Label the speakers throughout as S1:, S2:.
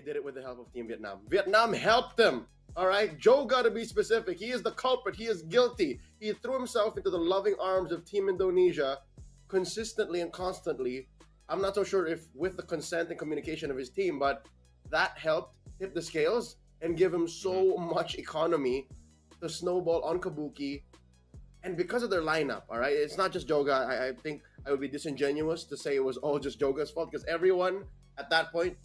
S1: did it with the help of Team Vietnam. Vietnam helped them. All right, Joe got to be specific. He is the culprit. He is guilty. He threw himself into the loving arms of Team Indonesia consistently and constantly. I'm not so sure if with the consent and communication of his team, but that helped tip the scales and give him so much economy to snowball on Kabuki. And because of their lineup, all right, it's not just Joga. I think I would be disingenuous to say it was all just Joga's fault, because everyone at that point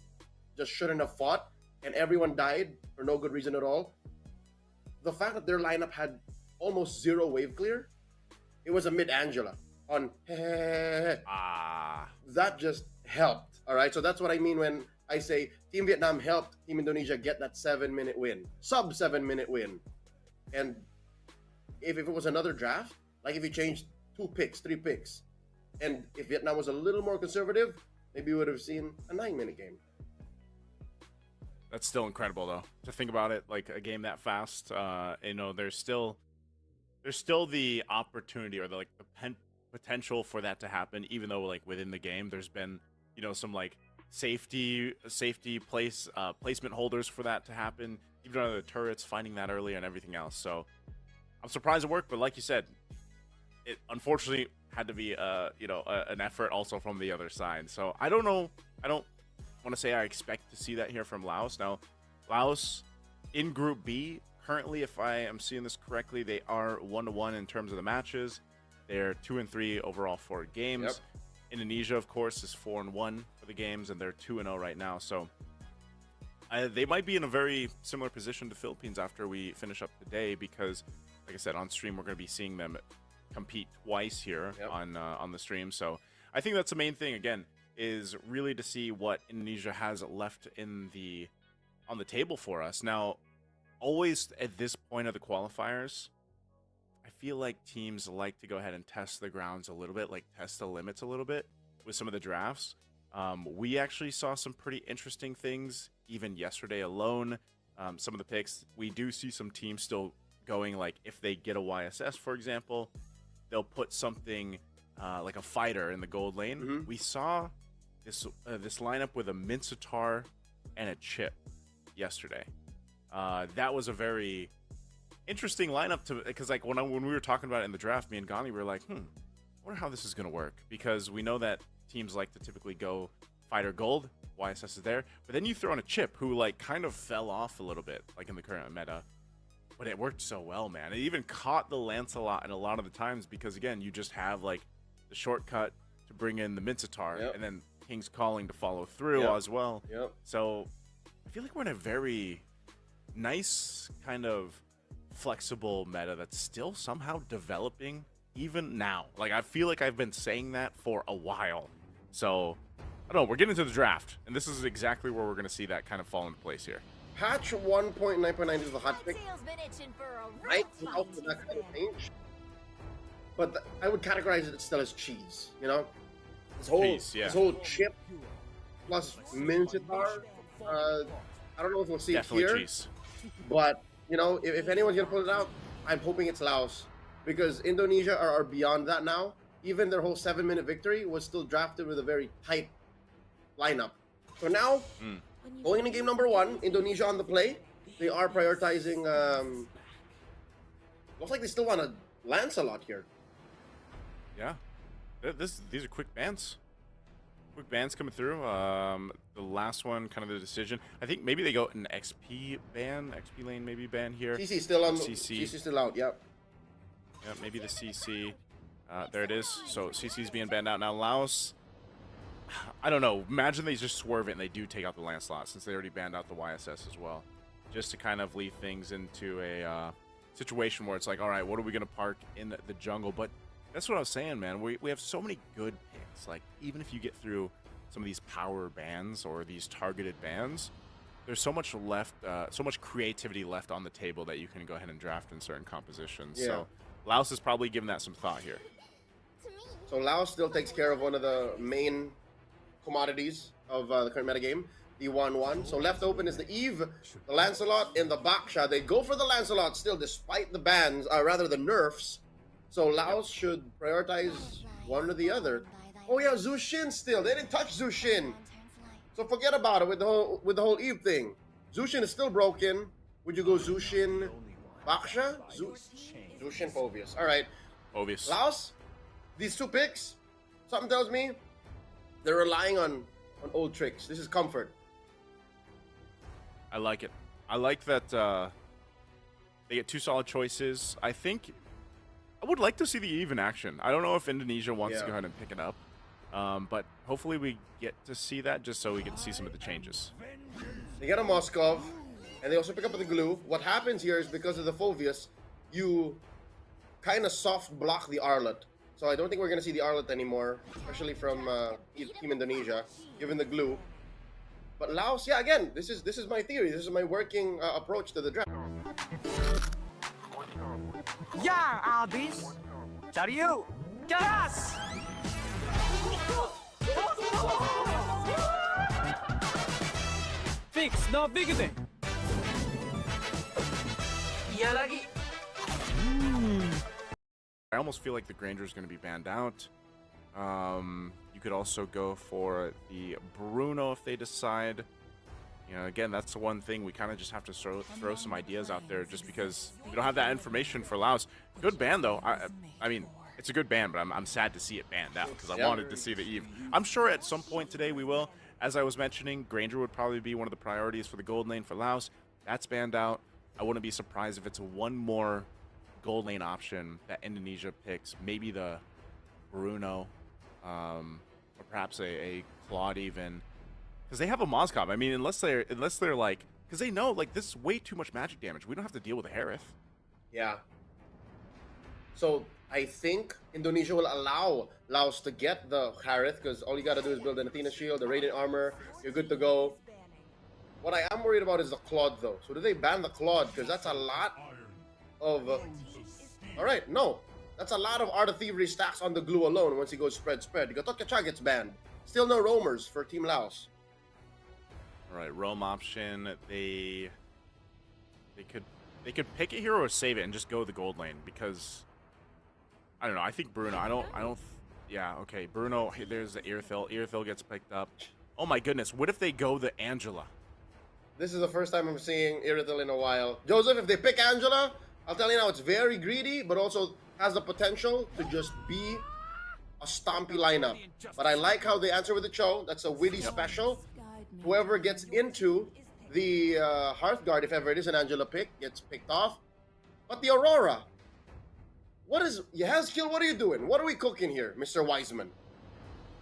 S1: just shouldn't have fought, and everyone died for no good reason at all. The fact that their lineup had almost zero wave clear, it was a mid-Angela on that just helped. All right, so that's what I mean when I say Team Vietnam helped Team Indonesia get that 7-minute win, sub 7-minute win. And if it was another draft, like if you changed 2 picks, 3 picks, and if Vietnam was a little more conservative, maybe we would have seen a 9-minute game.
S2: That's still incredible, though, to think about it, like a game that fast. You know, there's still the opportunity or the potential for that to happen, even though like within the game there's been, you know, some like safety placement holders for that to happen, even on the turrets, finding that early and everything else. So I'm surprised it worked, but like you said, it unfortunately had to be an effort also from the other side. So I don't know. I don't want to say I expect to see that here from Laos. Now, Laos in Group B currently, if I am seeing this correctly, they are 1-1 in terms of the matches. They're 2-3 overall for games. Yep. Indonesia, of course, is 4-1 for the games, and they're 2-0 right now. So they might be in a very similar position to Philippines after we finish up today, because, like I said, on stream we're going to be seeing them compete twice here. Yep. on the stream. So I think that's the main thing. Again, is really to see what Indonesia has left on the table for us. Now, always at this point of the qualifiers, I feel like teams like to go ahead and test the grounds a little bit, like test the limits a little bit with some of the drafts. We actually saw some pretty interesting things even yesterday alone. Some of the picks, we do see some teams still going, like if they get a YSS, for example, they'll put something like a fighter in the gold lane. Mm-hmm. We saw this lineup with a Mincetar and a chip yesterday. That was a very interesting lineup because like when we were talking about it in the draft, me and Gandhi were like, I wonder how this is going to work, because we know that teams like to typically go fighter gold, YSS is there, but then you throw in a chip who like kind of fell off a little bit like in the current meta, but it worked so well, man. It even caught the Lancelot in a lot of the times, because again, you just have like the shortcut to bring in the Mincetar. Yep. And then King's Calling to follow through. Yep. As well. Yep. So I feel like we're in a very nice kind of flexible meta that's still somehow developing even now. Like I feel like I've been saying that for a while. So I don't know, we're getting into the draft, and this is exactly where we're going to see that kind of fall into place here.
S1: Patch 1.9.9 is the hot pick. Right? Without that kind of change. But I would categorize it still as cheese, you know? This whole chip plus Mincetar. I don't know if we'll see Definitely it here. Cheese. But, you know, if anyone's going to pull it out, I'm hoping it's Laos. Because Indonesia are beyond that now. Even their whole 7-minute victory was still drafted with a very tight lineup. So now, going into game number 1, Indonesia on the play. They are prioritizing... looks like they still want a Lancelot here.
S2: Yeah. These are quick bans. Quick bans coming through. The last one, kind of the decision. I think maybe they go an XP ban. XP lane maybe ban here.
S1: CC still on. CC still out, yep.
S2: Yeah, maybe the CC. There it is. So CC's being banned out. Now Laos, I don't know. Imagine they just swerve it and they do take out the Lancelot, since they already banned out the YSS as well. Just to kind of leave things into a situation where it's like, all right, what are we going to park in the jungle? But that's what I was saying, man. We have so many good picks. Like, even if you get through some of these power bans or these targeted bans, there's so much left, so much creativity left on the table that you can go ahead and draft in certain compositions. Yeah. So Laos is probably giving that some thought here.
S1: So Laos still takes care of one of the main commodities of the current metagame, the 1-1. So left open is the Eve, the Lancelot, and the Baksha. They go for the Lancelot still, despite the bans, rather the nerfs. So Laos should prioritize one or the other. Oh yeah, Zushin still. They didn't touch Zushin. So forget about it with the whole Eve thing. Zushin is still broken. Would you go Zushin Baksha? Zushin Phobius. All right.
S2: Obvious.
S1: Laos, these two picks, something tells me they're relying on old tricks. This is comfort.
S2: I like it. I like that they get two solid choices. I think I would like to see the Eve in action. I don't know if Indonesia wants to go ahead and pick it up, but hopefully we get to see that just so we can see some of the changes.
S1: They get a Moskov, and they also pick up the glue. What happens here is because of the Phobius, you kind of soft block the Arlet. So I don't think we're going to see the Arlet anymore, especially from Team Indonesia, given the glue. But Laos, yeah, again, this is my theory. This is my working approach to the draft.
S3: Ya, habis. Cari yuk. Gas! Fix, no bigoting. Iya lagi.
S2: I almost feel like the Granger is going to be banned out. You could also go for the Bruno if they decide. You know, again, that's the one thing we kind of just have to throw some ideas out there, just because we don't have that information for Laos. Good ban though. I mean, it's a good ban, but I'm sad to see it banned out because I wanted to see the Eve. I'm sure at some point today we will. As I was mentioning, Granger would probably be one of the priorities for the gold lane for Laos. That's banned out. I wouldn't be surprised if it's one more gold lane option that Indonesia picks. Maybe the Bruno, or perhaps a Claude even, because they have a Moskov. I mean, unless they're like, because they know like this is way too much magic damage. We don't have to deal with a Harith.
S1: Yeah. So I think Indonesia will allow Laos to get the Harith, because all you got to do is build an Athena shield, the Radiant armor, you're good to go. What I am worried about is the Claude though. So do they ban the Claude? Because that's a lot of... all right, no. That's a lot of Art of Thievery stacks on the glue alone once he goes spread. Gatot Kacha gets banned. Still no roamers for Team Laos.
S2: All right, roam option. They could pick it here or save it and just go the gold lane, because I don't know. I think Bruno. I don't. Yeah. Okay. Bruno. Hey, there's the Irithil. Irithil gets picked up. Oh my goodness. What if they go the Angela?
S1: This is the first time I'm seeing Irithil in a while. Joseph, if they pick Angela, I'll tell you now, it's very greedy, but also has the potential to just be a stompy lineup. But I like how they answer with the Cho. That's a witty special. Whoever gets into the Hearthguard, if ever it is an Angela pick, gets picked off. But the Aurora, what is Yahazkill? What are you doing? What are we cooking here, Mr. Wiseman?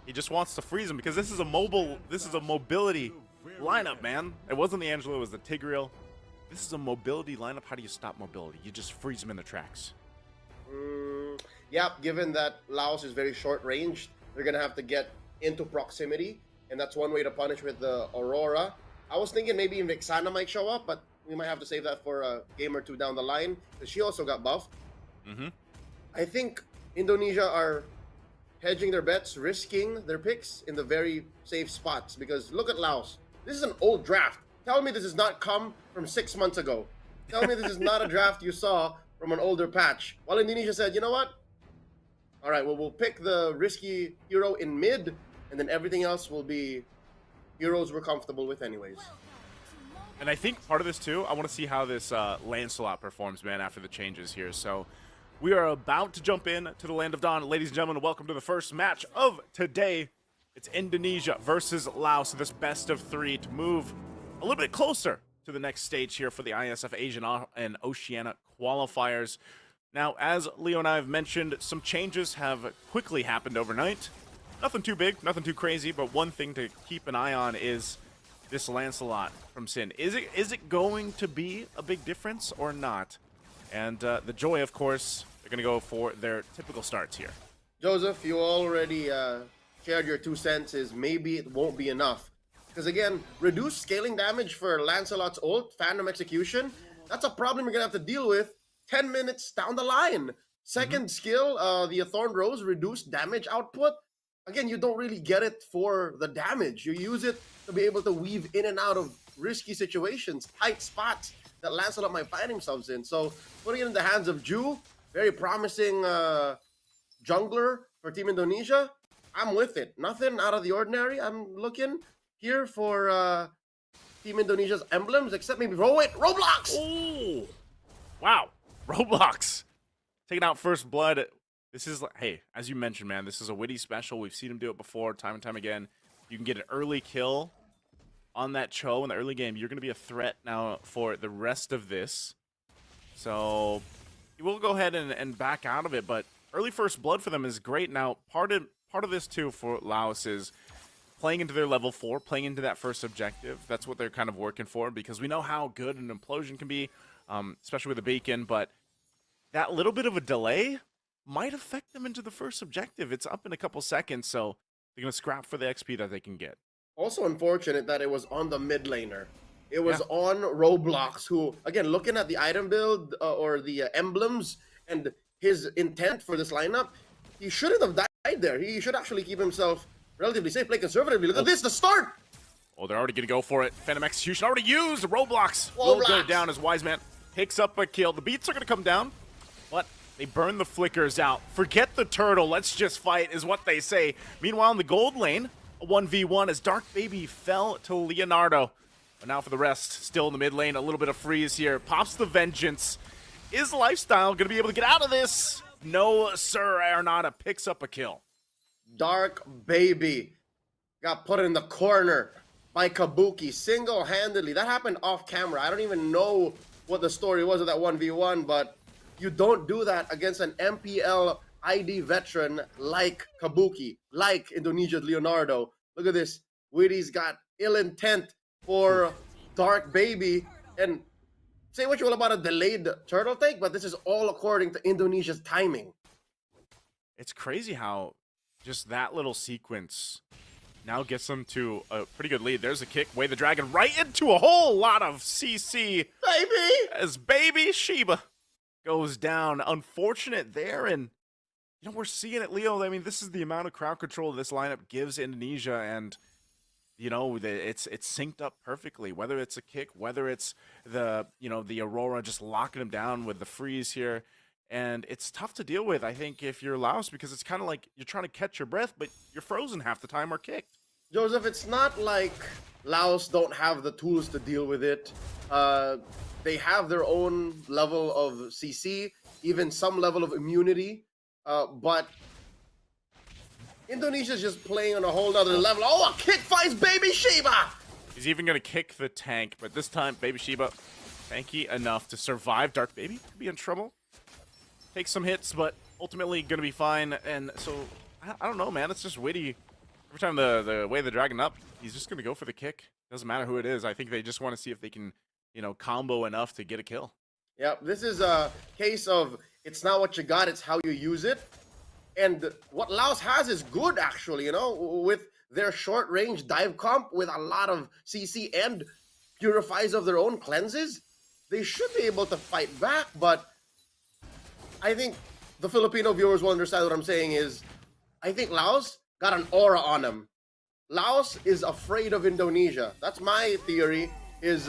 S2: He just wants to freeze him because this is a mobility lineup, man. It wasn't the Angela, it was the Tigreal. This is a mobility lineup. How do you stop mobility? You just freeze him in the tracks.
S1: Yeah, given that Laos is very short-ranged, they're going to have to get into proximity, and that's one way to punish with the Aurora. I was thinking maybe Vexana might show up, but we might have to save that for a game or two down the line, because she also got buffed. I think Indonesia are hedging their bets, risking their picks in the very safe spots, because look at Laos. This is an old draft. Tell me this has not come from 6 months ago. Tell me this is not a draft you saw from an older patch. While Indonesia said, you know what? All right, well, we'll pick the risky hero in mid, and then everything else will be heroes we're comfortable with anyways.
S2: And I think part of this, too, I want to see how this Lancelot performs, man, after the changes here. So we are about to jump in to the Land of Dawn. Ladies and gentlemen, welcome to the first match of today. It's Indonesia versus Laos, this best of 3 to move a little bit closer to the next stage here for the IESF Asian and Oceania qualifiers. Now, as Leo and I have mentioned, some changes have quickly happened overnight. Nothing too big, nothing too crazy, but one thing to keep an eye on is this Lancelot from Sin. Is it going to be a big difference or not? And the Joy, of course, they're going to go for their typical starts here.
S1: Joseph, you already shared your 2 cents is maybe it won't be enough. Because again, reduced scaling damage for Lancelot's ult, Phantom Execution, that's a problem you're going to have to deal with 10 minutes down the line. Second skill, the Thorn Rose, reduced damage output. Again, you don't really get it for the damage. You use it to be able to weave in and out of risky situations, tight spots that Lancelot might find himself in. So putting it in the hands of Ju, very promising jungler for Team Indonesia, I'm with it. Nothing out of the ordinary. I'm looking. here for Team Indonesia's emblems, except maybe Roblox.
S2: Oh, wow. Roblox taking out first blood. This is, hey, as you mentioned, man, this is a witty special. We've seen him do it before, time and time again. You can get an early kill on that Cho in the early game. You're going to be a threat now for the rest of this. So we'll go ahead and back out of it, but early first blood for them is great. Now, part of this, too, for Laos is playing into their level 4, playing into that first objective. That's what they're kind of working for, because we know how good an implosion can be, especially with a beacon, but that little bit of a delay might affect them into the first objective. It's up in a couple seconds, so they're going to scrap for the XP that they can get.
S1: Also unfortunate that it was on the mid laner. It was on Roblox, who, again, looking at the item build or the emblems and his intent for this lineup, he shouldn't have died there. He should actually keep himself relatively safe, play conservatively. Look at this, the start!
S2: Oh, they're already going to go for it. Phantom Execution already used. Roblox will go down as Wise Man picks up a kill. The beats are going to come down, but they burn the flickers out. Forget the turtle. Let's just fight is what they say. Meanwhile, in the gold lane, a 1v1 as Dark Baby fell to Leonardo. But now for the rest, still in the mid lane, a little bit of freeze here. Pops the Vengeance. Is Lifestyle going to be able to get out of this? No, sir. Arnada picks up a kill.
S1: Dark Baby got put in the corner by Kabuki single-handedly. That happened off camera. I don't even know what the story was of that 1v1, but you don't do that against an MPL ID veteran like Kabuki, like Indonesia's Leonardo. Look at this. Witty's got ill intent for Dark Baby. And say what you will about a delayed turtle take, but this is all according to Indonesia's timing.
S2: It's crazy how just that little sequence now gets them to a pretty good lead. There's a kick, Way the Dragon right into a whole lot of CC.
S1: Baby!
S2: As Baby Sheba goes down. Unfortunate there, and you know, we're seeing it, Leo. I mean, this is the amount of crowd control this lineup gives Indonesia, and you know, it's synced up perfectly. Whether it's a kick, whether it's the Aurora just locking him down with the freeze here. And it's tough to deal with, I think, if you're Laos, because it's kind of like you're trying to catch your breath, but you're frozen half the time or kicked.
S1: Joseph, it's not like Laos don't have the tools to deal with it. They have their own level of CC, even some level of immunity, but Indonesia's just playing on a whole other level. Oh, a kick finds Baby Sheba!
S2: He's even going to kick the tank, but this time, Baby Sheba, tanky enough to survive. Dark Baby could be in trouble. Take some hits, but ultimately going to be fine. And so, I don't know, man. It's just Witty. Every time the Way of the Dragon up, he's just going to go for the kick. Doesn't matter who it is. I think they just want to see if they can, combo enough to get a kill.
S1: Yeah, this is a case of it's not what you got, it's how you use it. And what Laos has is good, actually, with their short-range dive comp with a lot of CC and purifies of their own cleanses. They should be able to fight back, but I think the Filipino viewers will understand what I'm saying is, I think Laos got an aura on them. Laos is afraid of Indonesia. That's my theory, is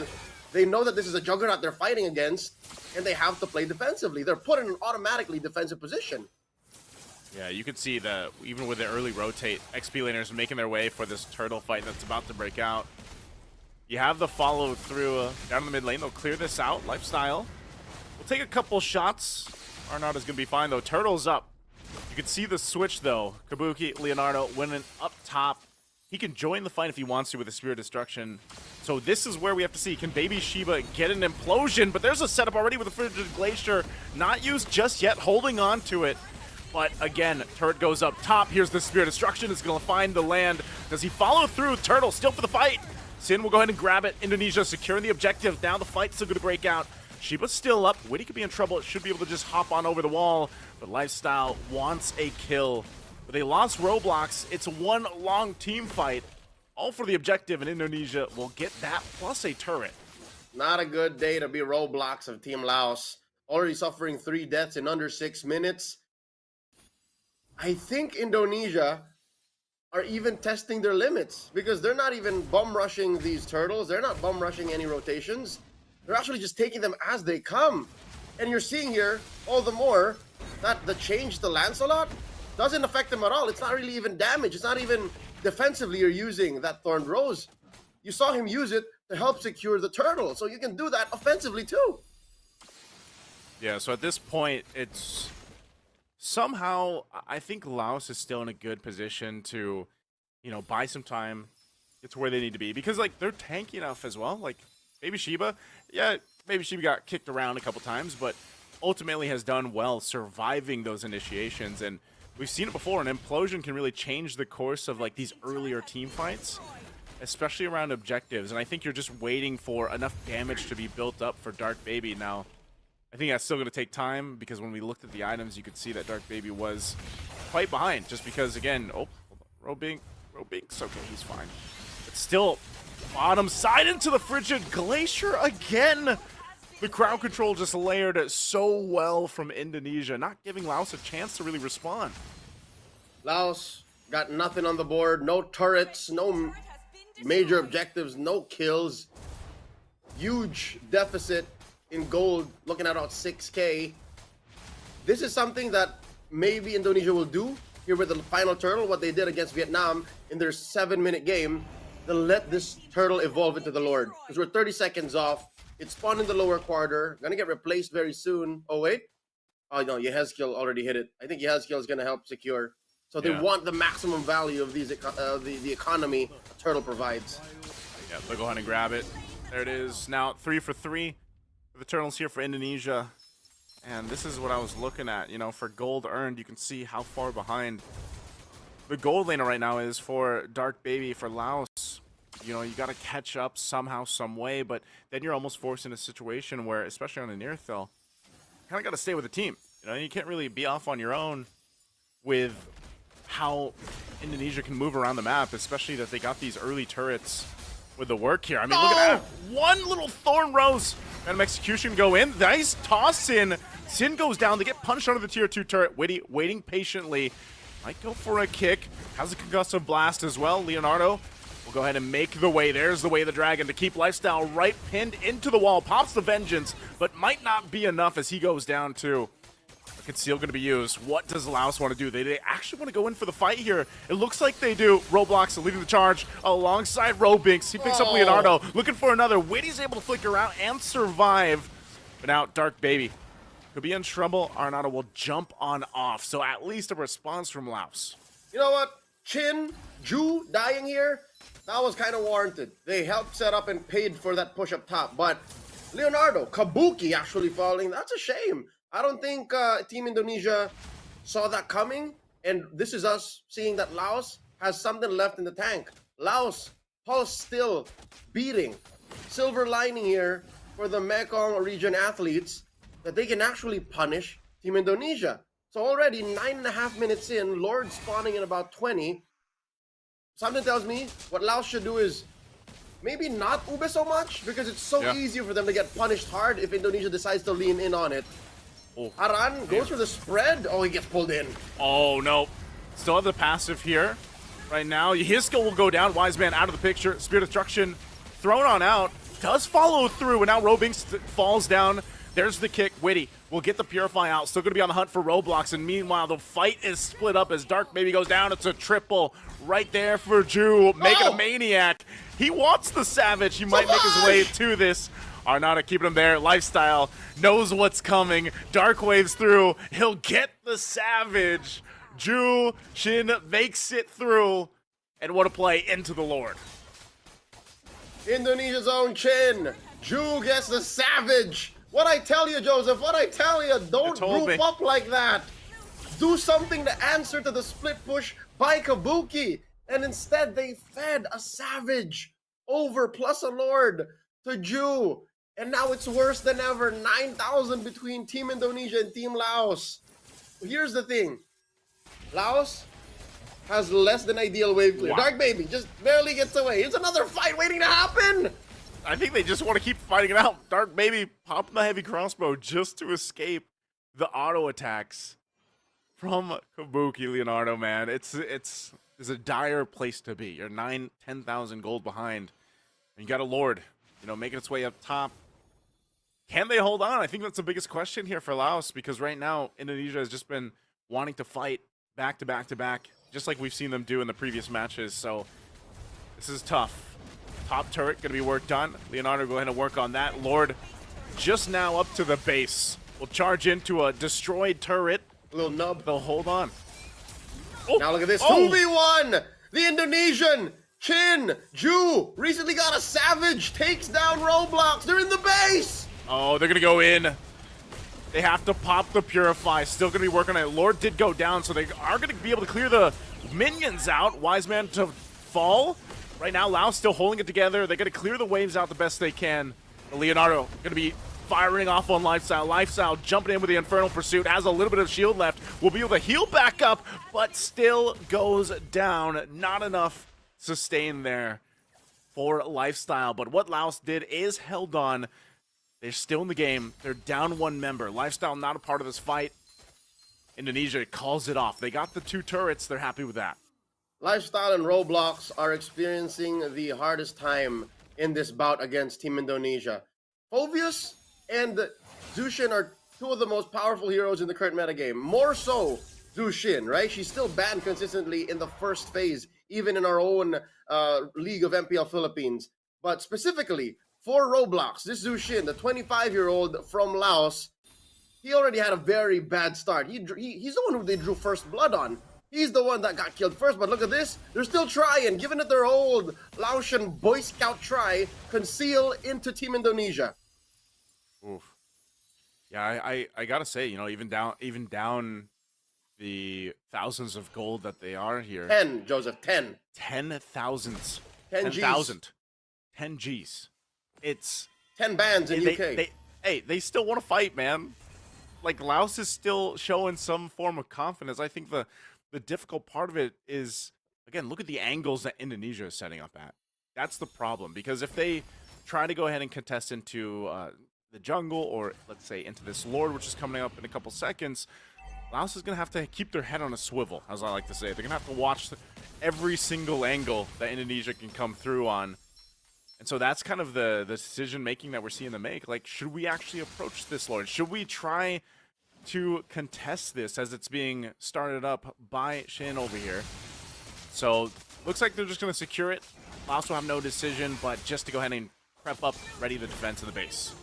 S1: they know that this is a juggernaut they're fighting against, and they have to play defensively. They're put in an automatically defensive position.
S2: Yeah, you can see that even with the early rotate, XP laners making their way for this turtle fight that's about to break out. You have the follow through down in the mid lane. They'll clear this out. Lifestyle. We'll take a couple shots. Arnada's going to be fine, though. Turtle's up. You can see the switch, though. Kabuki, Leonardo winning up top. He can join the fight if he wants to with the Spirit of Destruction. So this is where we have to see. Can Baby Sheba get an implosion? But there's a setup already with the Frigid Glacier. Not used just yet. Holding on to it. But again, turret goes up top. Here's the Spirit of Destruction. It's going to find the land. Does he follow through? Turtle still for the fight. Sin will go ahead and grab it. Indonesia securing the objective. Now the fight's still going to break out. Sheba's still up. Witty could be in trouble. It should be able to just hop on over the wall. But Lifestyle wants a kill. But they lost Roblox. It's one long team fight. All for the objective, and Indonesia will get that plus a turret.
S1: Not a good day to be Roblox of Team Laos. Already suffering 3 deaths in under 6 minutes. I think Indonesia are even testing their limits, because they're not even bum rushing these turtles. They're not bum rushing any rotations. They're actually just taking them as they come. And you're seeing here, all the more, that the change to Lancelot doesn't affect them at all. It's not really even damage. It's not even defensively you're using that Thorned Rose. you saw him use it to help secure the turtle. So you can do that offensively too.
S2: Yeah, so at this point, it's somehow, I think Laos is still in a good position to, you know, buy some time, get to where they need to be. Because, like, they're tanky enough as well. Like, Baby Shiba, yeah, Baby Shiba got kicked around a couple times, but ultimately has done well surviving those initiations. And we've seen it before, an implosion can really change the course of, like, these earlier team fights, especially around objectives. And I think you're just waiting for enough damage to be built up for Dark Baby. Now, I think that's still going to take time, because when we looked at the items, you could see that Dark Baby was quite behind, just because, again, oh, Robink's okay, he's fine. But still, bottom side into the frigid glacier again. The crowd control just layered it so well from Indonesia, not giving Laos a chance to really respond.
S1: Laos got nothing on the board, no turrets, no major objectives, no kills. Huge deficit in gold, looking at about 6K. This is something that maybe Indonesia will do here with the final turtle, what they did against Vietnam in their 7-minute game. They'll let this turtle evolve into the Lord, because we're 30 seconds off. It spawned in the lower quarter, gonna get replaced very soon. Oh wait, oh no, Yehezkiel already hit it. I think Yehezkiel is gonna help secure. So they want the maximum value of these the economy a turtle provides.
S2: Yeah, they'll go ahead and grab it. There it is. Now 3 for 3 for the turtles here for Indonesia. And this is what I was looking at. You know, for gold earned, you can see how far behind the gold laner right now is for Dark Baby, for Laos. You know, you got to catch up somehow, some way, but then you're almost forced in a situation where, especially on a near thill, you kind of got to stay with the team. You know, you can't really be off on your own with how Indonesia can move around the map, especially that they got these early turrets with the work here. I mean, look at that. One little Thorn Rose and execution go in. Nice toss in. Sin goes down. They get punched under the tier 2 turret. Witty waiting patiently. Might go for a kick. Has a concussive blast as well. Leonardo will go ahead and make the way. There's the way of the dragon to keep Lifestyle right pinned into the wall. Pops the vengeance, but might not be enough as he goes down too. Conceal going to be used. What does Laos want to do? They actually want to go in for the fight here. It looks like they do. Roblox leading the charge alongside Robinks. He picks up Leonardo, looking for another. Witty's able to flicker out and survive. But now Dark Baby could be in trouble. Arnado will jump on off. So at least a response from Laos.
S1: You know what? Chin, Ju dying here, that was kind of warranted. They helped set up and paid for that push up top. But Leonardo, Kabuki actually falling, that's a shame. I don't think Team Indonesia saw that coming, and this is us seeing that Laos has something left in the tank. Laos, pulse still beating. Silver lining here for the Mekong region athletes that they can actually punish Team Indonesia. So already 9.5 minutes in, Lord spawning in about 20. Something tells me what Laos should do is maybe not ube so much, because it's so easy for them to get punished hard if Indonesia decides to lean in on it.
S2: Oh,
S1: Aran goes for the spread. Oh, he gets pulled in.
S2: Oh, no. Still have the passive here. Right now, his skill will go down. Wise Man out of the picture. Spirit of Destruction thrown on out. Does follow through, and now Robinks falls down. There's the kick. Witty will get the Purify out. Still going to be on the hunt for Roblox, and meanwhile, the fight is split up as Dark Baby goes down. It's a triple right there for Ju, making a maniac. He wants the Savage. He might make his way to this. Arnada keeping him there. Lifestyle knows what's coming. Dark waves through. He'll get the Savage. Ju Shin makes it through. And what a play into the Lord.
S1: Indonesia's own Chin. Ju gets the Savage. What I tell you, Joseph, what I tell you, don't group up like that. Do something to answer to the split push by Kabuki. And instead, they fed a Savage over plus a Lord to Ju. And now it's worse than ever. 9,000 between Team Indonesia and Team Laos. Here's the thing. Laos has less than ideal wave clear. Wow. Dark Baby just barely gets away. It's another fight waiting to happen.
S2: I think they just want to keep fighting it out. Dark Baby popping the heavy crossbow just to escape the auto attacks from Kabuki. Leonardo, man. It's a dire place to be. You're 10,000 gold behind. And you got a Lord, you know, making its way up top. Can they hold on? I think that's the biggest question here for Laos, because right now Indonesia has just been wanting to fight back to back to back, just like we've seen them do in the previous matches. So this is tough. Top turret going to be worked on. Leonardo, go ahead and work on that. Lord just now up to the base. Will charge into a destroyed turret.
S1: A little nub.
S2: They'll hold on.
S1: Oh. Now look at this. 2v1. The Indonesian Chin Ju recently got a savage. Takes down Roblox. They're in the base.
S2: Oh, they're going to go in. They have to pop the Purify. Still going to be working on it. Lord did go down, so they are going to be able to clear the minions out. Wise Man to fall. Right now, Laos still holding it together. They're going to clear the waves out the best they can. Leonardo going to be firing off on Lifestyle. Lifestyle jumping in with the Infernal Pursuit. Has a little bit of shield left. Will be able to heal back up, but still goes down. Not enough sustain there for Lifestyle. But what Laos did is held on. They're still in the game. They're down one member. Lifestyle not a part of this fight. Indonesia calls it off. They got the 2 turrets. They're happy with that.
S1: Lifestyle and Roblox are experiencing the hardest time in this bout against Team Indonesia. Phovius and Zushin are 2 of the most powerful heroes in the current metagame. More so Zushin, right? She's still banned consistently in the first phase, even in our own League of MPL Philippines. But specifically, for Roblox, this Zushin, the 25-year-old from Laos, he already had a very bad start. He's the one who they drew first blood on. He's the one that got killed first, but look at this. They're still trying, giving it their old Laotian Boy Scout try, conceal into Team Indonesia.
S2: Oof. Yeah, I gotta say, you know, even down the thousands of gold that they are here.
S1: 10, Joseph, 10.
S2: 10,000.
S1: 10,000.
S2: 10 Gs. It's
S1: 10 bans in UK.
S2: They still want to fight, man. Like, Laos is still showing some form of confidence. I think the difficult part of it is, again, look at the angles that Indonesia is setting up at. That's the problem, because if they try to go ahead and contest into the jungle, or let's say into this Lord, which is coming up in a couple seconds, Laos is going to have to keep their head on a swivel, as I like to say. They're going to have to watch every single angle that Indonesia can come through on. And so that's kind of the decision-making that we're seeing them make. Like, should we actually approach this Lord? Should we try to contest this as it's being started up by Shin over here? So, looks like they're just going to secure it. Laos will have no decision, but just to go ahead and prep up, ready to defend to the base.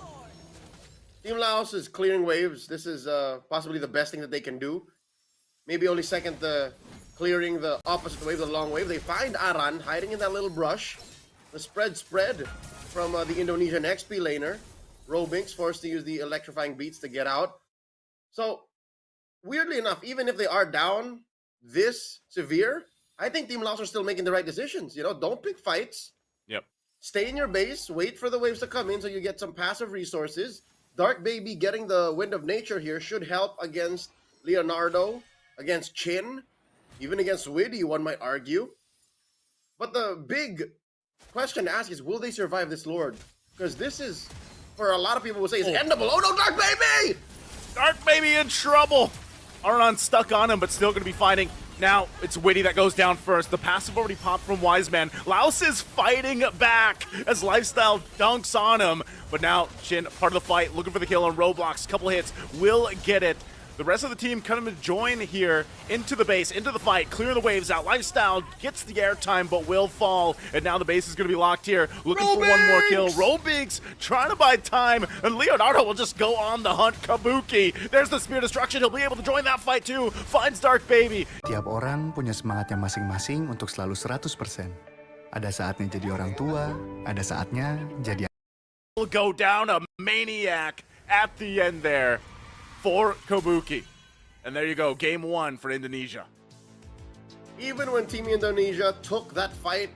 S1: Team Laos is clearing waves. This is possibly the best thing that they can do. Maybe only second to clearing the opposite wave, the long wave. They find Aran hiding in that little brush. The spread from the Indonesian XP laner. Robinx forced to use the electrifying beats to get out. So, weirdly enough, even if they are down this severe, I think Team Laos are still making the right decisions. You know, don't pick fights.
S2: Yep.
S1: Stay in your base, wait for the waves to come in so you get some passive resources. Dark Baby getting the Wind of Nature here should help against Leonardo, against Chin, even against Widdy, one might argue. But the big question to ask is, will they survive this Lord? Because this is, for a lot of people will say, it's endable. Oh no, Dark Baby!
S2: Dark Baby in trouble! Arnon stuck on him, but still going to be fighting. Now, it's Widdy that goes down first. The passive already popped from Wise Man. Laos is fighting back as Lifestyle dunks on him. But now, Shin, part of the fight, looking for the kill on Roblox. Couple hits, will get it. The rest of the team coming to join here into the base, into the fight, clear the waves out. Lifestyle gets the airtime, but will fall. And now the base is going to be locked here, looking for one more kill. Robinx trying to buy time, and Leonardo will just go on the hunt. Kabuki, there's the Spear Destruction. He'll be able to join that fight too. Finds Dark Baby.
S4: Tiap orang punya semangatnya masing-masing untuk selalu 100%. Ada saatnya jadi orang tua, ada saatnya jadi...
S2: Will go down a maniac at the end there for Kabuki. And there you go, game 1 for Indonesia.
S1: Even when Team Indonesia took that fight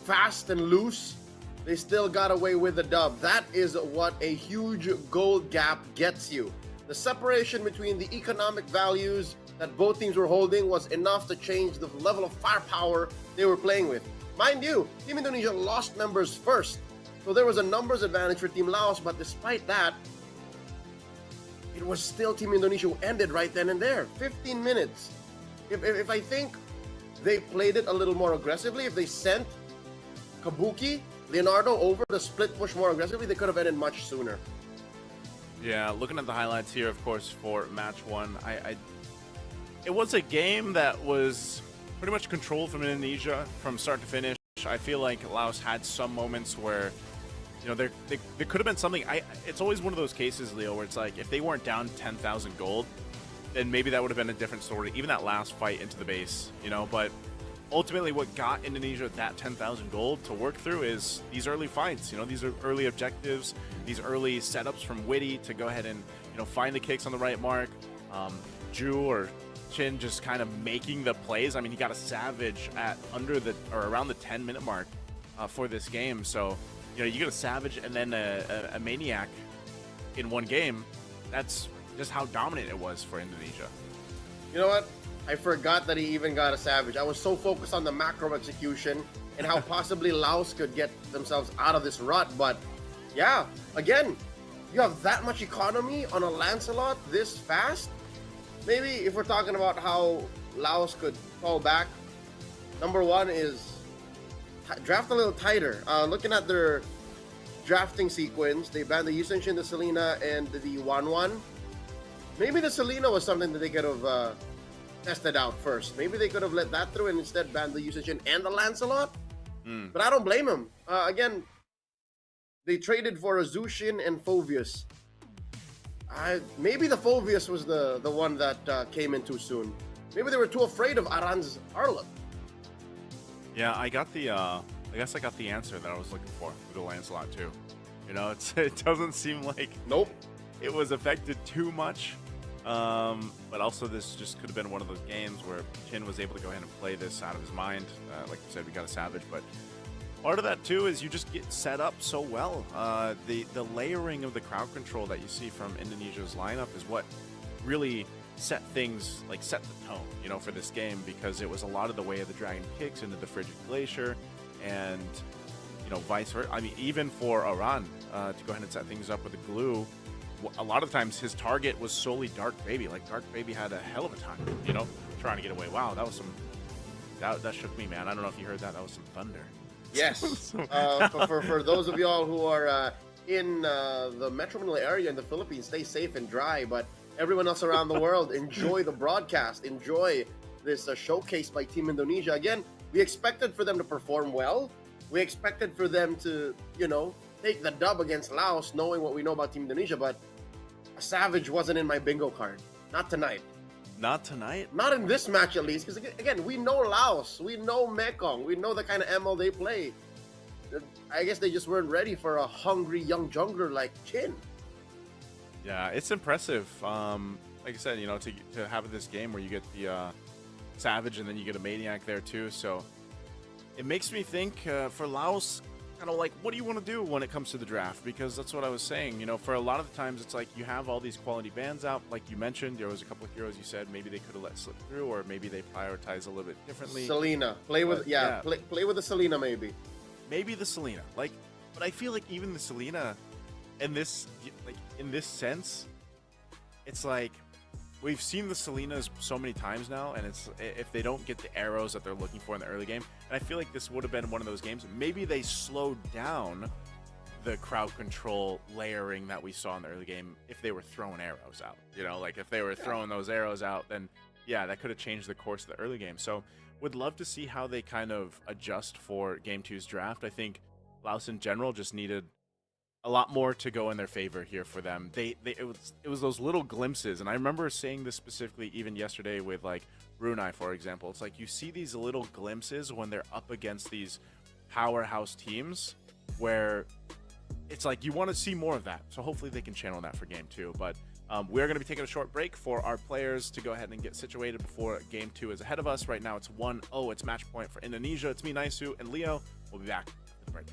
S1: fast and loose, they still got away with the dub. That is what a huge gold gap gets you. The separation between the economic values that both teams were holding was enough to change the level of firepower they were playing with. Mind you, Team Indonesia lost members first, so there was a numbers advantage for Team Laos, but despite that, it was still Team Indonesia who ended right then and there. 15 minutes. If I think they played it a little more aggressively, if they sent Kabuki, Leonardo over the split push more aggressively, they could have ended much sooner.
S2: Yeah, looking at the highlights here, of course, for match 1, it was a game that was pretty much controlled from Indonesia from start to finish. much. I feel like Laos had some moments where, you know, there could have been something. It's always one of those cases, Leo, where it's like if they weren't down 10,000 gold, then maybe that would have been a different story. Even that last fight into the base, you know. But ultimately, what got Indonesia that 10,000 gold to work through is these early fights. You know, these are early objectives, these early setups from Witty to go ahead and, you know, find the kicks on the right mark. Ju or Chin just kind of making the plays. I mean, he got a savage at around the 10-minute mark for this game. So, you know, you get a savage and then a maniac in one game. That's just how dominant it was for Indonesia.
S1: You know what? I forgot that he even got a savage. I was so focused on the macro execution and how possibly Laos could get themselves out of this rut. But yeah, again, you have that much economy on a Lancelot this fast? Maybe if we're talking about how Laos could fall back, number one is draft a little tighter. Looking at their drafting sequence, they banned the Yusen, the Selena, and the 1-1. Maybe the Selena was something that they could have tested out first. Maybe they could have let that through and instead banned the Yusen and the Lancelot. But I don't blame him. Again, they traded for a Zushin and Phoveus. Maybe the Phoveus was the one that came in too soon. Maybe they were too afraid of Aran's Arlot.
S2: Yeah, I guess I got the answer that I was looking for with the Lancelot too. You know, it doesn't seem like it was affected too much. But also this just could have been one of those games where Chin was able to go ahead and play this out of his mind. Like you said, we got a savage, but part of that too is you just get set up so well. The layering of the crowd control that you see from Indonesia's lineup is what really set the tone, you know, for this game, because it was a lot of the way of the dragon kicks into the frigid glacier, and you know, vice versa. I mean, even for Aran to go ahead and set things up with the glue, a lot of times his target was solely Dark Baby. Like, Dark Baby had a hell of a time, you know, trying to get away. Wow, that was that shook me, man. I don't know if you heard that. That was some thunder.
S1: Yes. For those of y'all who are in the Metro Manila area in the Philippines, stay safe and dry. But everyone else around the world, enjoy the broadcast. Enjoy this showcase by Team Indonesia. Again, we expected for them to perform well. We expected for them to, you know, take the dub against Laos, knowing what we know about Team Indonesia. But a savage wasn't in my bingo card. Not tonight.
S2: Not tonight?
S1: Not in this match, at least. Because, again, we know Laos. We know Mekong. We know the kind of ML they play. I guess they just weren't ready for a hungry young jungler like Chin.
S2: Yeah, it's impressive. Like I said, you know, to have this game where you get the savage and then you get a maniac there too. So it makes me think for Laos, kind of like, what do you want to do when it comes to the draft? Because that's what I was saying. You know, for a lot of the times, it's like you have all these quality bans out. Like you mentioned, there was a couple of heroes you said maybe they could have let slip through, or maybe they prioritize a little bit differently.
S1: Selena, play with the Selena maybe.
S2: Maybe the Selena, like, but I feel like even the Selena, in this sense, it's like we've seen the Selenas so many times now, and it's if they don't get the arrows that they're looking for in the early game, and I feel like this would have been one of those games. Maybe they slowed down the crowd control layering that we saw in the early game if they were throwing arrows out. You know, like if they were throwing those arrows out, then yeah, that could have changed the course of the early game. So would love to see how they kind of adjust for Game 2's draft. I think Laos in general just needed a lot more to go in their favor here for them. It was those little glimpses, and I remember saying this specifically even yesterday with like Brunei, for example. It's like you see these little glimpses when they're up against these powerhouse teams where it's like you want to see more of that. So hopefully they can channel that for Game 2. But we're going to be taking a short break for our players to go ahead and get situated before Game 2 is ahead of us. Right now it's 1-0. It's match point for Indonesia. It's me, Naisu, and Leo. We'll be back after the break.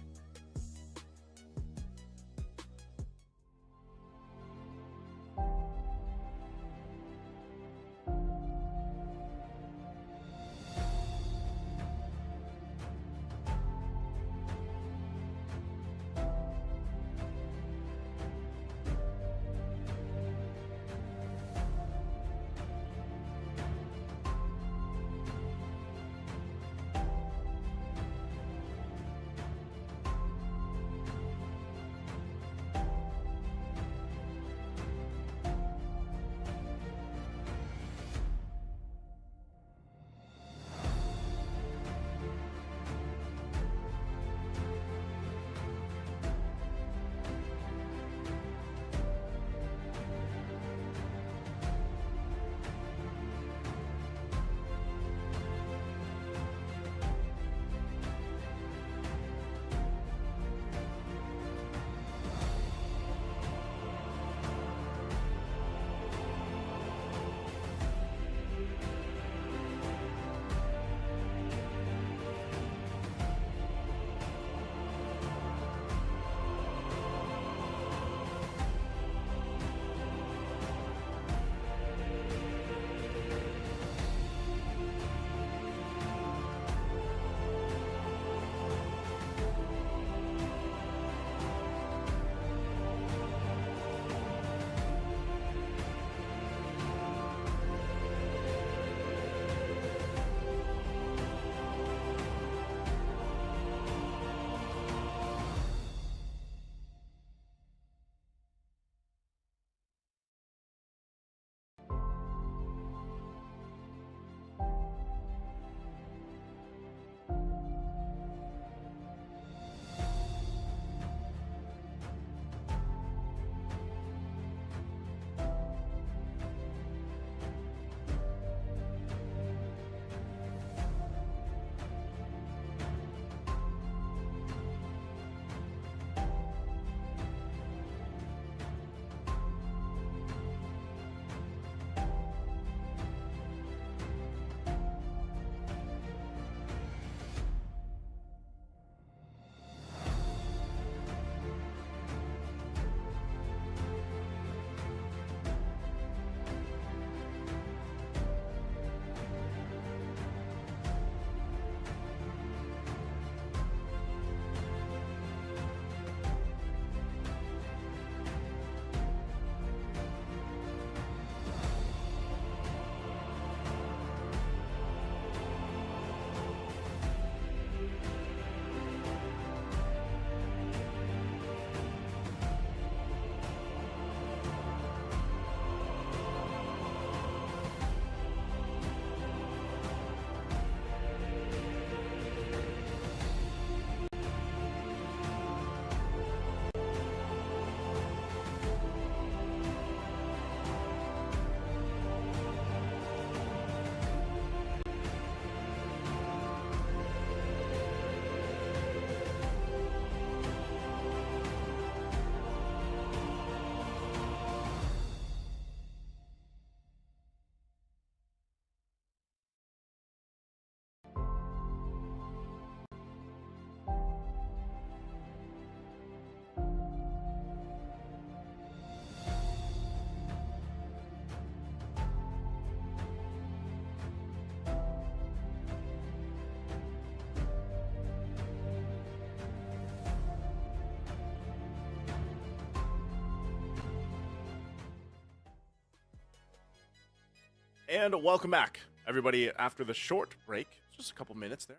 S2: And welcome back, everybody, after the short break. Just a couple minutes there.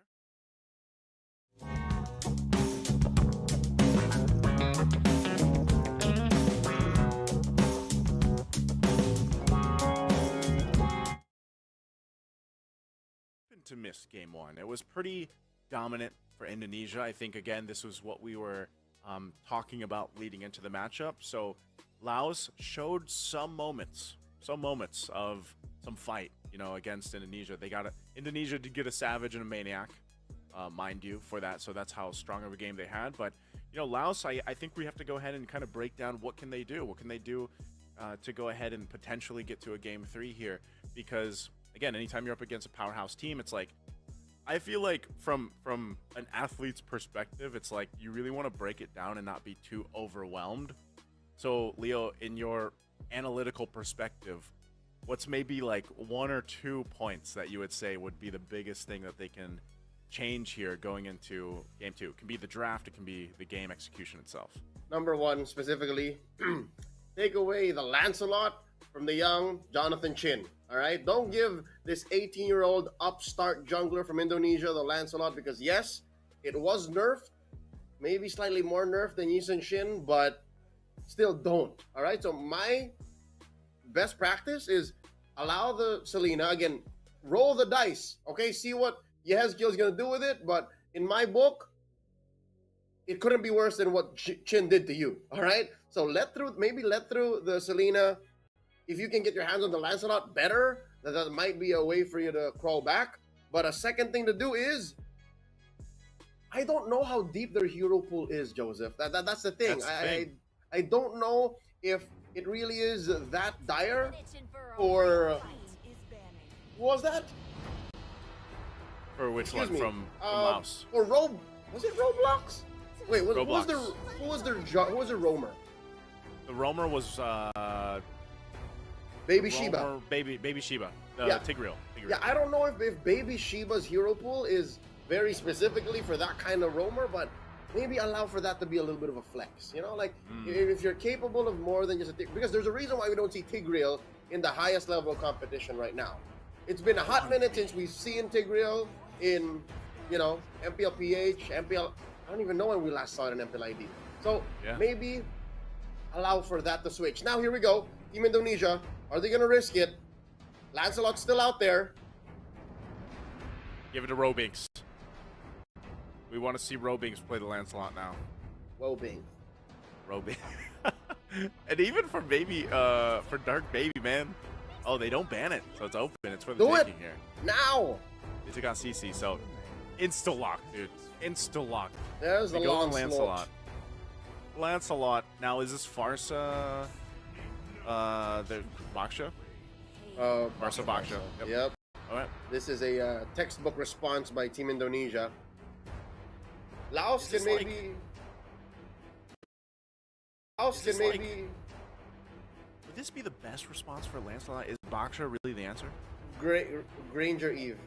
S2: To miss game one. It was pretty dominant for Indonesia. I think, again, this was what we were talking about leading into the matchup. So Laos showed some moments of some fight, you know, against Indonesia. Indonesia did get a savage and a maniac, mind you, for that. So that's how strong of a game they had. But, you know, Laos, I think we have to go ahead and kind of break down what can they do. What can they do to go ahead and potentially get to a game 3 here? Because, again, anytime you're up against a powerhouse team, it's like, I feel like from an athlete's perspective, it's like you really want to break it down and not be too overwhelmed. So, Leo, in your analytical perspective, what's maybe like 1 or 2 points that you would say would be the biggest thing that they can change here going into game 2? It can be the draft, it can be the game execution itself.
S1: Number 1 specifically, take away the Lancelot from the young Jonathan Chin. All right, don't give this 18-year-old upstart jungler from Indonesia the Lancelot, because yes, it was nerfed, maybe slightly more nerfed than Yisun Shin, but still don't. All right, so my best practice is allow the Selena, again, roll the dice, okay, see what Yehezkiel is going to do with it, but in my book, it couldn't be worse than what Chin did to you. All right, so maybe let through the Selena. If you can get your hands on the Lancelot, better. That might be a way for you to crawl back. But a second thing to do is, I don't know how deep their hero pool is, Joseph. That's the thing. I don't know if it really is that dire, or what was that?
S2: For which one? From Laos?
S1: Or was it Roblox? Wait, who was the roamer?
S2: The roamer was
S1: Baby Shiba.
S2: Baby Shiba.
S1: Yeah.
S2: Tigreal.
S1: Yeah, I don't know if Baby Shiba's hero pool is very specifically for that kind of roamer, but maybe allow for that to be a little bit of a flex. You know, like if you're capable of more than just a because there's a reason why we don't see Tigreal in the highest level of competition right now. It's been a hot minute since we've seen Tigreal in, you know, MPL PH, MPL. I don't even know when we last saw it in MPL ID. So maybe allow for that to switch. Now here we go. Team Indonesia. Are they going to risk it? Lancelot's still out there.
S2: Give it to Robinks. We want to see Robinks play the Lancelot now.
S1: Robing.
S2: And even for for Dark Baby, man. Oh, they don't ban it, so it's open. It's for the taking here.
S1: Now!
S2: They took out CC, so insta-lock, dude. Insta-lock.
S1: There's the long Lancelot.
S2: Lancelot. Now, is this Farsa? The Baksha? Farsa Baksha.
S1: Yep.
S2: All right.
S1: This is a textbook response by Team Indonesia. Laos can maybe...
S2: Would this be the best response for Lancelot? Is Baksha really the answer?
S1: Granger Eve.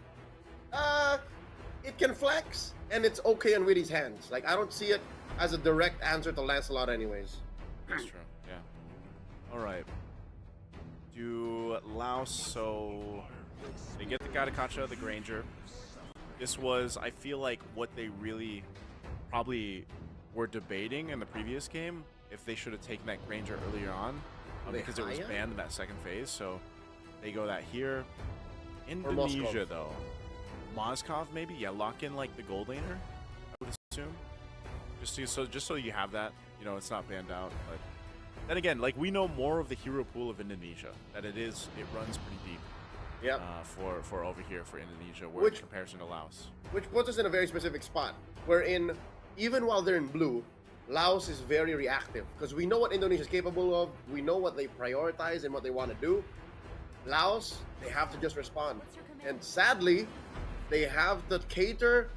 S1: It can flex, and it's okay on Witty's hands. Like, I don't see it as a direct answer to Lancelot anyways.
S2: That's true, yeah. All right. Do Laos, so they get the Gadakacha, the Granger. This was, I feel like, what they really probably were debating in the previous game, if they should have taken that Granger earlier on, because it was banned in that second phase. So they go that here. Indonesia, though. Moskov, maybe? Yeah, lock in, like, the gold laner, I would assume. Just so you have that. You know, it's not banned out, but... Then again, like, we know more of the hero pool of Indonesia, that it runs pretty deep.
S1: Yep.
S2: For over here for Indonesia, in comparison to Laos.
S1: Which puts us in a very specific spot, wherein even while they're in blue, Laos is very reactive, because we know what Indonesia is capable of, we know what they prioritize and what they want to do. Laos, they have to just respond. And sadly, they have to cater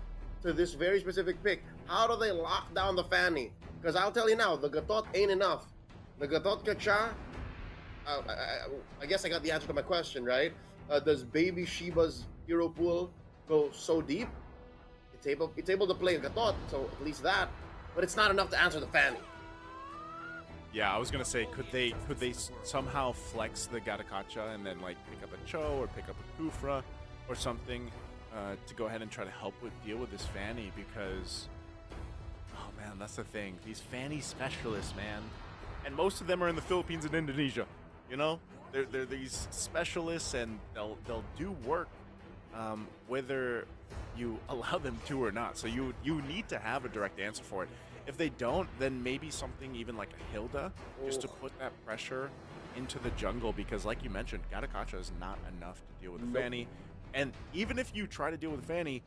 S1: to this very specific pick. How do they lock down the Fanny? Because I'll tell you now, the Gatot ain't enough. The Gatot Kacha, I guess I got the answer to my question, right? Does Baby Shiba's hero pool go so deep? It's able to play Gatot, so at least that. But it's not enough to answer the Fanny.
S2: Yeah, I was gonna say, could they somehow flex the Gatakacha and then like pick up a Cho or pick up a Kufra or something to go ahead and try to help deal with this Fanny, because oh man, that's the thing. These Fanny specialists, man, and most of them are in the Philippines and Indonesia. You know, they're these specialists, and they'll do work whether you allow them to or not. So you need to have a direct answer for it. If they don't, then maybe something even like a Hilda, just to put that pressure into the jungle, because like you mentioned, Gatakacha is not enough to deal with the Fanny. And even if you try to deal with the Fanny,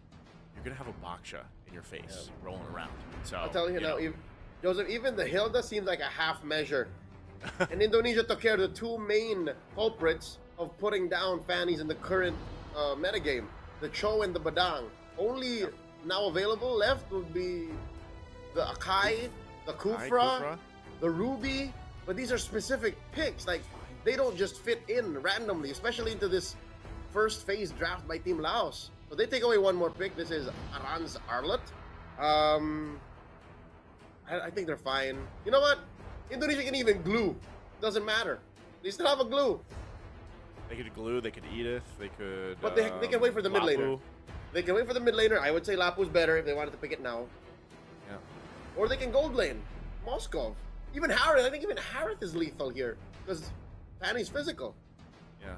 S2: you're going to have a Baksha in your face rolling around. So
S1: I'll tell you now, Joseph, even the Hilda seems like a half measure. And Indonesia took care of the two main culprits of putting down Fannies in the current metagame, the Cho and the Badang. Only now available left would be the Akai, the Kufra, the Ruby, but these are specific picks. Like, they don't just fit in randomly, especially into this first phase draft by Team Laos. So they take away one more pick. This is Aran's Arlet. I think they're fine. You know what? Indonesia can even glue. Doesn't matter. They still have a glue.
S2: They could glue, they could Edith, they could...
S1: But they can wait for the mid laner.
S2: Lapu.
S1: They can wait for the mid laner. I would say Lapu's better if they wanted to pick it now.
S2: Yeah.
S1: Or they can gold lane. Moskov. Even Harith. I think even Harith is lethal here. Because Fanny's physical.
S2: Yeah.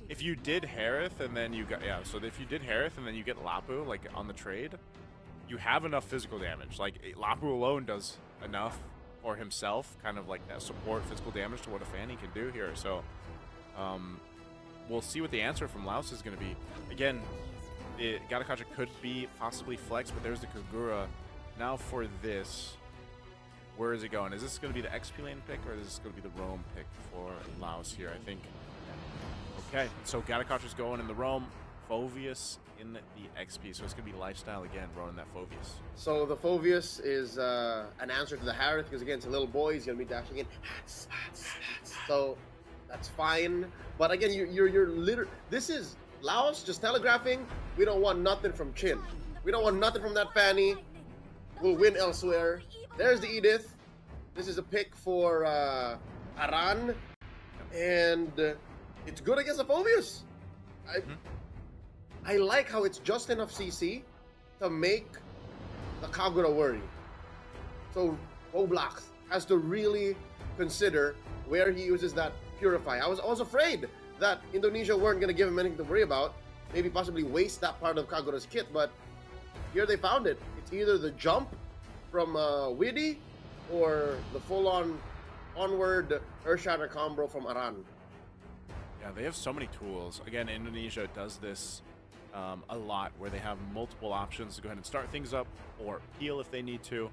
S2: If you did Harith and then you got... Yeah, so if you did Harith and then you get Lapu, like, on the trade, you have enough physical damage. Like, Lapu alone does enough for himself, kind of like that support physical damage to what a Fanny can do here. So, we'll see what the answer from Laos is going to be. Again, Gatakacha could be possibly flex, but there's the Kagura. Now for this, where is it going? Is this going to be the XP lane pick, or is this going to be the roam pick for Laos here? I think. Okay, so Gatakacha's going in the roam, Phoveus in the XP, so it's going to be lifestyle again, running that Phoveus.
S1: So the Phoveus is an answer to the Harith, because again, it's a little boy, he's going to be dashing in. So that's fine. But again, you're literally, this is Laos just telegraphing, we don't want nothing from Chin. We don't want nothing from that Fanny. We'll win elsewhere. There's the Edith. This is a pick for Aran. And it's good against the Phoveus. I like how it's just enough CC to make the Kagura worry. So Roblox has to really consider where he uses that Purify. I was afraid that Indonesia weren't going to give him anything to worry about. Maybe possibly waste that part of Kagura's kit, but here they found it. It's either the jump from Widdy or the full-on onward Earthshatter combo from Aran.
S2: Yeah, they have so many tools. Again, Indonesia does this a lot, where they have multiple options to go ahead and start things up or heal if they need to.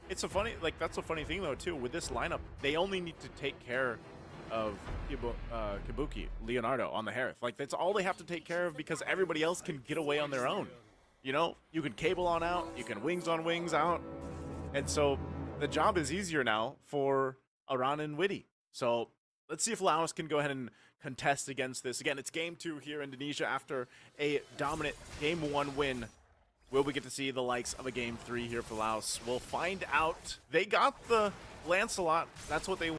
S2: It's a funny, like, that's a funny thing though too. With this lineup, they only need to take care of Kibuki, Leonardo on the Harith. Like, that's all they have to take care of, because everybody else can get away on their own. You know, you can cable on out, you can wings on wings out, and so the job is easier now for Aran and Widdy. So let's see if Laos can go ahead and contest against this. Again, it's game 2 here in Indonesia after a dominant game 1 win. Will we get to see the likes of a game 3 here for Laos? We'll find out. They got the Lancelot. That's what they want.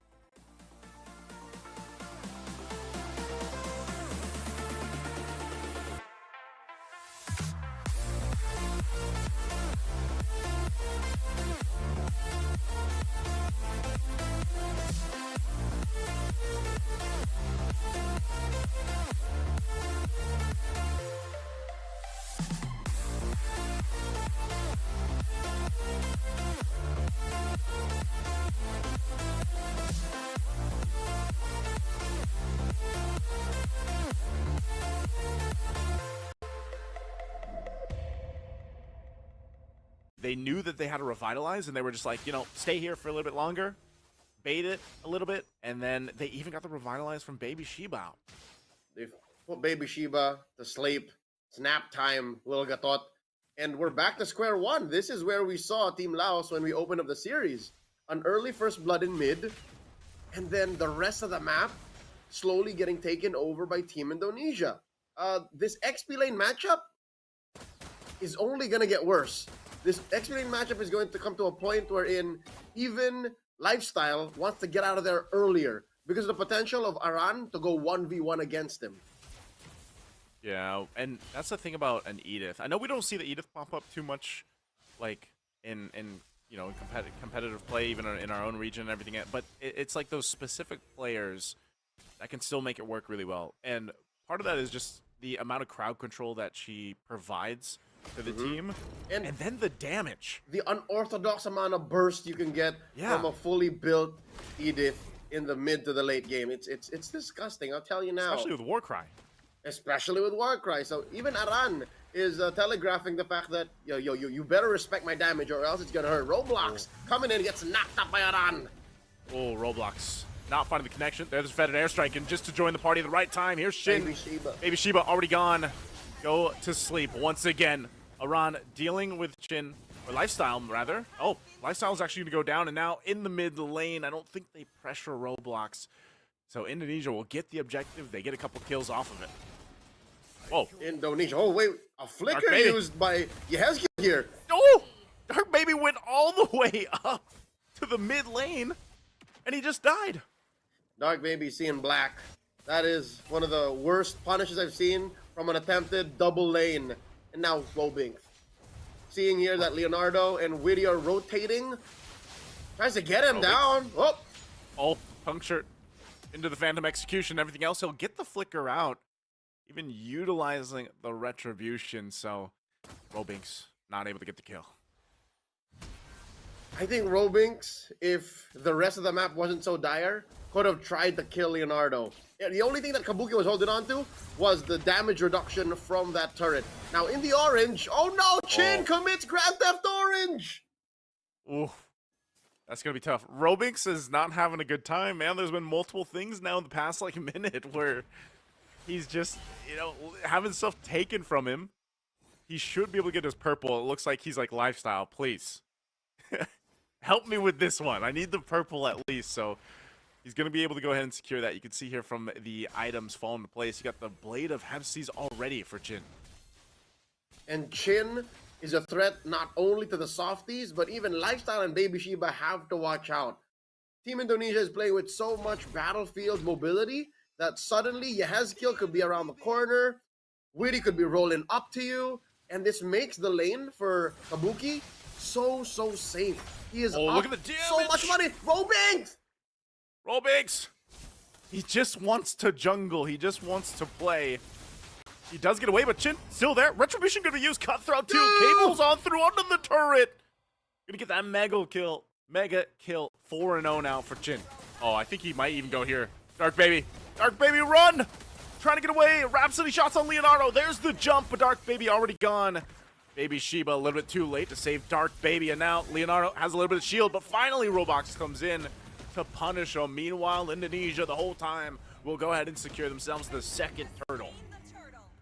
S2: They knew that they had to revitalize, and they were just like, you know, stay here for a little bit longer, bait it a little bit, and then they even got the revitalize from Baby Shiba out.
S1: They put Baby Shiba to sleep. It's nap time, Lil Gatot. And we're back to square one. This is where we saw Team Laos when we opened up the series. An early first blood in mid, and then the rest of the map slowly getting taken over by Team Indonesia. This XP lane matchup is only going to get worse. This XP lane matchup is going to come to a point wherein even Lifestyle wants to get out of there earlier because of the potential of Aran to go 1v1 against him.
S2: Yeah, and that's the thing about an Edith. I know we don't see the Edith pop up too much, like in you know, in competitive play, even in our own region and everything. But it's like those specific players that can still make it work really well. And part of that is just the amount of crowd control that she provides to the team, and then the damage.
S1: The unorthodox amount of burst you can get from a fully built Edith in the mid to the late game. It's disgusting, I'll tell you now.
S2: Especially with Warcry.
S1: Especially with Warcry. So even Aran is telegraphing the fact that, you better respect my damage or else it's going to hurt. Roblox coming in, gets knocked up by Aran.
S2: Oh, Roblox not finding the connection. There's a feathered airstrike, and just to join the party at the right time, here's Shin.
S1: Baby Sheba.
S2: Baby Sheba already gone. Go to sleep once again. Aran dealing with Shin, or Lifestyle rather. Oh, Lifestyle's actually going to go down, and now in the mid lane, I don't think they pressure Roblox. So Indonesia will get the objective. They get a couple kills off of it. Whoa.
S1: Indonesia. Oh, wait. A flicker used by IESF here.
S2: Oh! Dark Baby went all the way up to the mid lane, and he just died.
S1: Dark Baby seeing black. That is one of the worst punishes I've seen from an attempted double lane. And now Robinx. Seeing here that Leonardo and Witty are rotating. Tries to get him down. Oh!
S2: Oh, punctured into the Phantom Execution. Everything else, he'll get the flicker out. Even utilizing the retribution, so Robinx not able to get the kill.
S1: I think Robinx, if the rest of the map wasn't so dire, could have tried to kill Leonardo. Yeah, the only thing that Kabuki was holding on to was the damage reduction from that turret. Now in the orange, oh no, Chin commits Grand Theft Orange!
S2: Ooh, that's gonna be tough. Robinx is not having a good time, man. There's been multiple things now in the past like minute where he's just, having stuff taken from him. He should be able to get his purple. It looks like he's like, Lifestyle, please. Help me with this one. I need the purple at least. So he's going to be able to go ahead and secure that. You can see here from the items falling into place. You got the Blade of Hepsies already for Chin.
S1: And Chin is a threat not only to the softies, but even Lifestyle and Baby Sheba have to watch out. Team Indonesia is playing with so much battlefield mobility that suddenly IESF could be around the corner, Witty could be rolling up to you, and this makes the lane for Kabuki so safe. He is
S2: look at the damage.
S1: So much money.
S2: Robinx! He just wants to jungle. He just wants to play. He does get away, but Chin still there. Retribution gonna be used. Cutthroat too. Cables on through under the turret. Gonna get that mega kill. 4-0 now for Chin. Oh, I think he might even go here. Dark Baby, run! Trying to get away. Rhapsody shots on Leonardo. There's the jump, but Dark Baby already gone. Baby Sheba a little bit too late to save Dark Baby, and now Leonardo has a little bit of shield, but finally Roblox comes in to punish him. Meanwhile, Indonesia the whole time will go ahead and secure themselves the second turtle.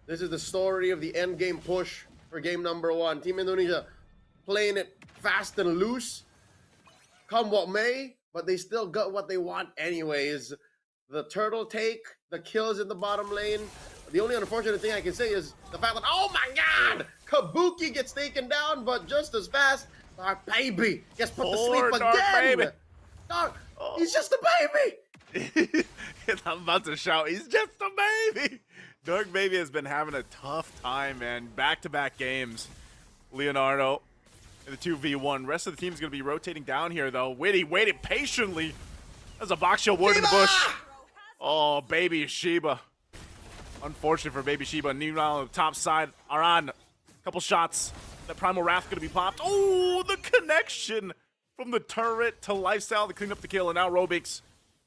S1: This is the story of the end game push for game number 1. Team Indonesia playing it fast and loose, come what may, but they still got what they want anyways. The turtle take, the kills in the bottom lane. The only unfortunate thing I can say is the fact that, oh my god, Kabuki gets taken down, but just as fast, Dark Baby gets put to sleep
S2: Dark
S1: again.
S2: Baby.
S1: Dark, he's just a baby.
S2: I'm about to shout, he's just a baby. Dark Baby has been having a tough time, man. Back-to-back games. Leonardo in the 2v1. Rest of the team's going to be rotating down here, though. Witty waited patiently. There's a box shield ward in the bush. Oh, Baby Sheba. Unfortunate for Baby Sheba. Meanwhile, on the top side, Aran. Couple shots. That Primal Wrath going to be popped. Oh, the connection from the turret to Lifestyle to clean up the kill. And now Robinx.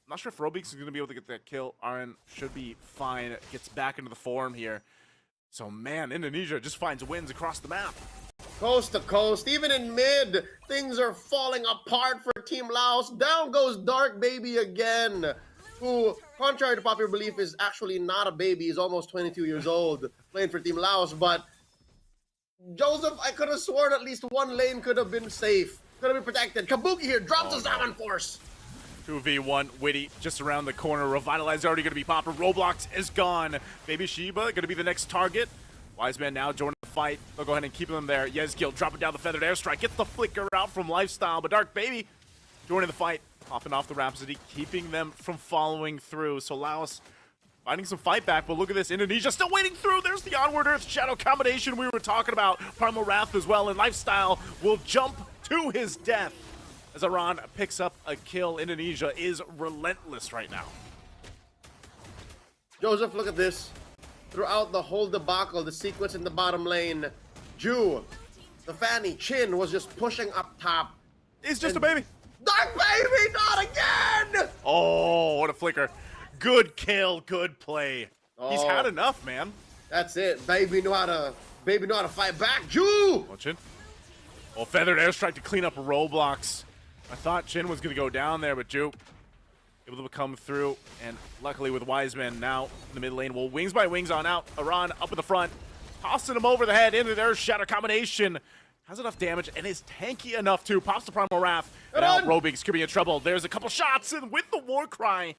S2: I'm not sure if Robinx is going to be able to get that kill. Aran should be fine. Gets back into the form here. So, man, Indonesia just finds wins across the map.
S1: Coast to coast, even in mid, things are falling apart for Team Laos. Down goes Dark Baby again, who, contrary to popular belief, is actually not a baby. He's almost 22 years old, playing for Team Laos. But, Joseph, I could have sworn at least one lane could have been safe, could have been protected. Kabuki here drops his Zaman Force.
S2: 2v1, Witty just around the corner. Revitalize already going to be popped. Roblox is gone. Baby Sheba going to be the next target. Wise Man now joining the fight. They'll go ahead and keep him there. IESF dropping down the feathered airstrike. Gets the flicker out from Lifestyle, but Dark Baby joining the fight. popping off the Rhapsody, keeping them from following through. So Laos finding some fight back, but look at this. Indonesia still waiting through. There's the Onward Earth Shadow combination we were talking about. Primal Wrath as well, and Lifestyle will jump to his death as Iran picks up a kill. Indonesia is relentless right now.
S1: Joseph, look at this. Throughout the whole debacle, the sequence in the bottom lane, Ju, the Fanny, Chin was just pushing up top.
S2: He's just a baby.
S1: Dark Baby, not again!
S2: Oh, what a flicker. Good kill, good play. He's
S1: Oh.
S2: had enough, man.
S1: That's it. Baby knew how to fight back. Ju!
S2: Oh, Chin. Oh, feathered airstrike to clean up Roblox. I thought Chin was going to go down there, but Ju able to come through. And luckily with Wiseman now in the mid lane. Well, wings by wings on out. Iran up in the front. Tossing him over the head into their Shatter combination. Has enough damage and is tanky enough too. Pops the Primal Wrath. And now Robix could be in trouble. There's a couple shots, and with the war cry,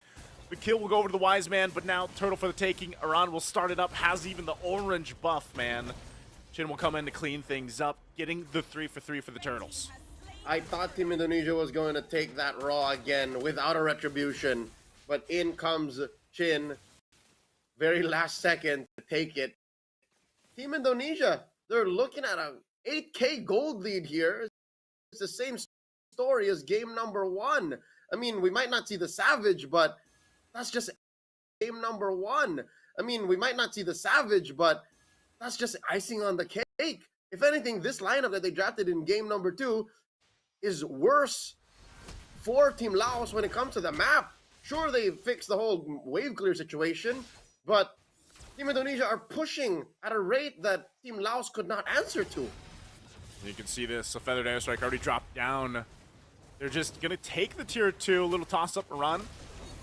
S2: the kill will go over to the Wise Man, but now Turtle for the taking. Iran will start it up, has even the orange buff, man. Chin will come in to clean things up, getting the 3 for 3 for the Turtles.
S1: I thought Team Indonesia was going to take that Raw again without a retribution, but in comes Chin, very last second to take it. Team Indonesia, they're looking at a 8K gold lead here. It's the same story as game number 1. I mean, we might not see the Savage, but that's just game number 1. I mean, we might not see the Savage, but that's just icing on the cake. If anything, this lineup that they drafted in game number 2 is worse for Team Laos when it comes to the map. Sure, they fixed the whole wave clear situation, but Team Indonesia are pushing at a rate that Team Laos could not answer to.
S2: You can see this, a feathered airstrike already dropped down. They're just gonna take the tier 2, a little toss up run.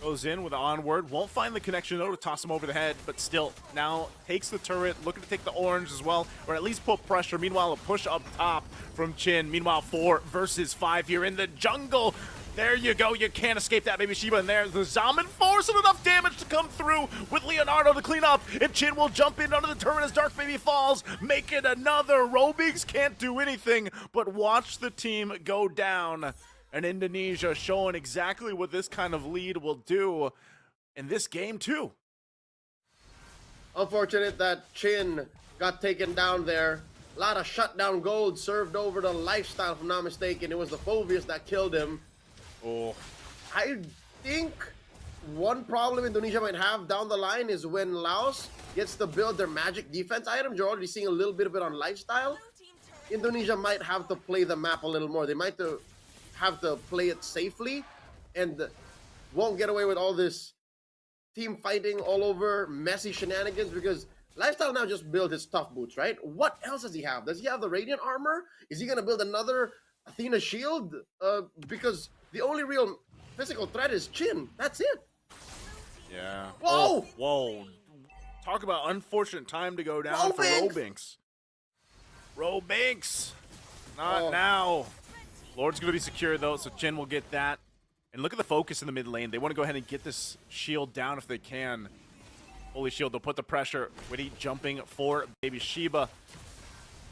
S2: Goes in with the onward, won't find the connection though to toss him over the head, but still, now takes the turret, looking to take the orange as well, or at least put pressure. Meanwhile, a push up top from Chin. Meanwhile, 4 versus 5 here in the jungle. There you go, you can't escape that, baby Shiba, and there's the Zaman forcing enough damage to come through with Leonardo to clean up, and Chin will jump in under the turret as Dark Baby falls, make it another. Robix can't do anything but watch the team go down. And Indonesia showing exactly what this kind of lead will do in this game too.
S1: Unfortunate that Chin got taken down there. A lot of shutdown gold served over to Lifestyle, if I'm not mistaken. It was the Phobius that killed him.
S2: Oh,
S1: I think one problem Indonesia might have down the line is when Laos gets to build their magic defense items. You're already seeing a little bit of it on Lifestyle. Indonesia might have to play the map a little more. They might have to play it safely and won't get away with all this team fighting all over, messy shenanigans, because Lifestyle now just built his tough boots, right? What else does he have? Does he have the Radiant armor? Is he going to build another Athena shield? Because the only real physical threat is Chin. That's it.
S2: yeah.
S1: Whoa!
S2: Oh, whoa. Talk about unfortunate time to go down for Robinks. Robinks. Not now. Lord's going to be secure, though, so Chin will get that. And look at the focus in the mid lane. They want to go ahead and get this shield down if they can. Holy shield, they'll put the pressure. Witty jumping for baby Shiba.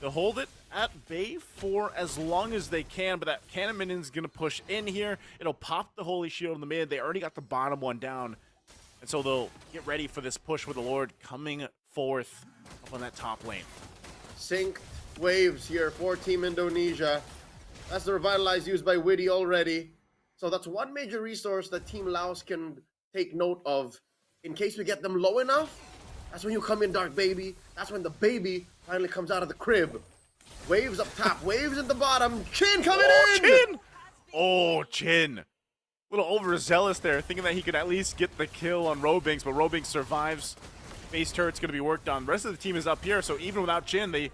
S2: They'll hold it at bay for as long as they can, but that cannon minion's going to push in here. It'll pop the holy shield in the mid. They already got the bottom one down. And so they'll get ready for this push with the Lord coming forth up on that top lane.
S1: Synced waves here for Team Indonesia. That's the Revitalize used by Witty already. So that's one major resource that Team Laos can take note of. In case we get them low enough, that's when you come in, Dark Baby. That's when the baby finally comes out of the crib. Waves up top, waves in the bottom. Chin coming in!
S2: Chin! Oh, Chin. A little overzealous there, thinking that he could at least get the kill on Robinks, but Robinks survives. Base turret's going to be worked on. The rest of the team is up here, so even without Chin, do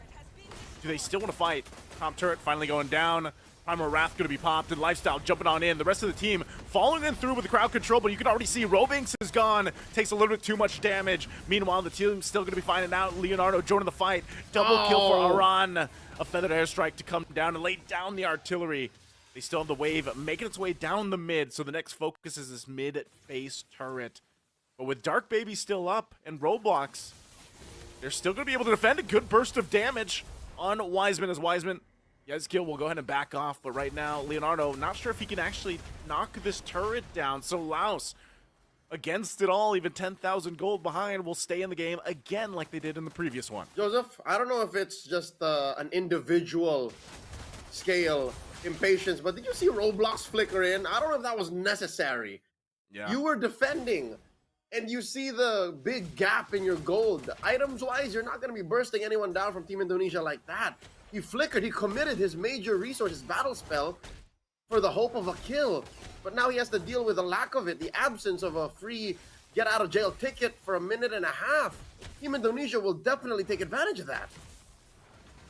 S2: they still want to fight? Top turret finally going down. Primal Wrath going to be popped, and Lifestyle jumping on in. The rest of the team following in through with the crowd control, but you can already see Robinks is gone. Takes a little bit too much damage. Meanwhile, the team's still going to be finding out. Leonardo joining the fight. Double kill for Iran. A feathered airstrike to come down and lay down the artillery. They still have the wave making its way down the mid, so the next focus is this mid-base turret. But with Dark Baby still up and Roblox, they're still going to be able to defend a good burst of damage on Wiseman, as Wiseman Yezkiel will go ahead and back off, but right now, Leonardo, not sure if he can actually knock this turret down. So Laos, against it all, even 10,000 gold behind, will stay in the game again like they did in the previous one.
S1: Joseph, I don't know if it's just an individual scale impatience, but did you see Roblox flicker in? I don't know if that was necessary.
S2: Yeah.
S1: You were defending, and you see the big gap in your gold. Items-wise, you're not going to be bursting anyone down from Team Indonesia like that. He flickered, he committed his major resource, his battle spell, for the hope of a kill. But now he has to deal with the lack of it, the absence of a free get-out-of-jail ticket for a minute and a half. Team Indonesia will definitely take advantage of that.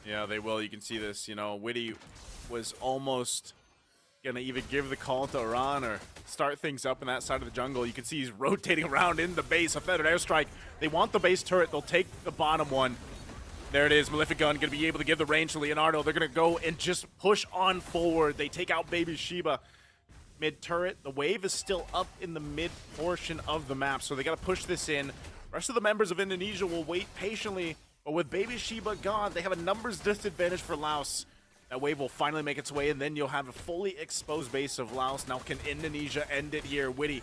S2: Yeah, they will. You can see this, Witty was almost gonna even give the call to Iran or start things up in that side of the jungle. You can see he's rotating around in the base. A feathered airstrike. They want the base turret. They'll take the bottom one. There it is. Malefic Gun gonna be able to give the range to Leonardo. They're gonna go and just push on forward. They take out Baby Sheba. Mid turret. The wave is still up in the mid portion of the map, so they gotta push this in. Rest of the members of Indonesia will wait patiently, but with Baby Sheba gone, they have a numbers disadvantage for Laos. That wave will finally make its way, and then you'll have a fully exposed base of Laos. Now can Indonesia end it here? Witty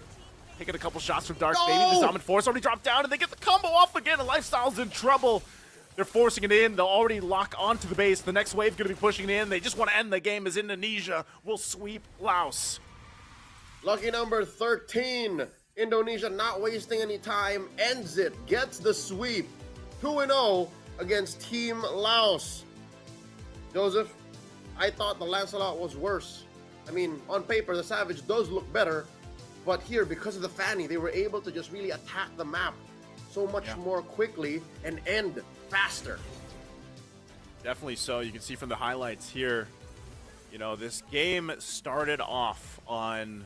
S2: taking a couple shots from Dark Baby. The Zaman Force already dropped down, and they get the combo off again, and Lifestyle's in trouble. They're forcing it in. They'll already lock onto the base. The next wave going to be pushing it in. They just want to end the game as Indonesia will sweep Laos.
S1: Lucky number 13. Indonesia not wasting any time. Ends it. Gets the sweep. 2-0 against Team Laos. Joseph, I thought the Lancelot was worse. I mean, on paper, the Savage does look better. But here, because of the Fanny, they were able to just really attack the map so much more quickly and end faster.
S2: Definitely so. You can see from the highlights here, this game started off on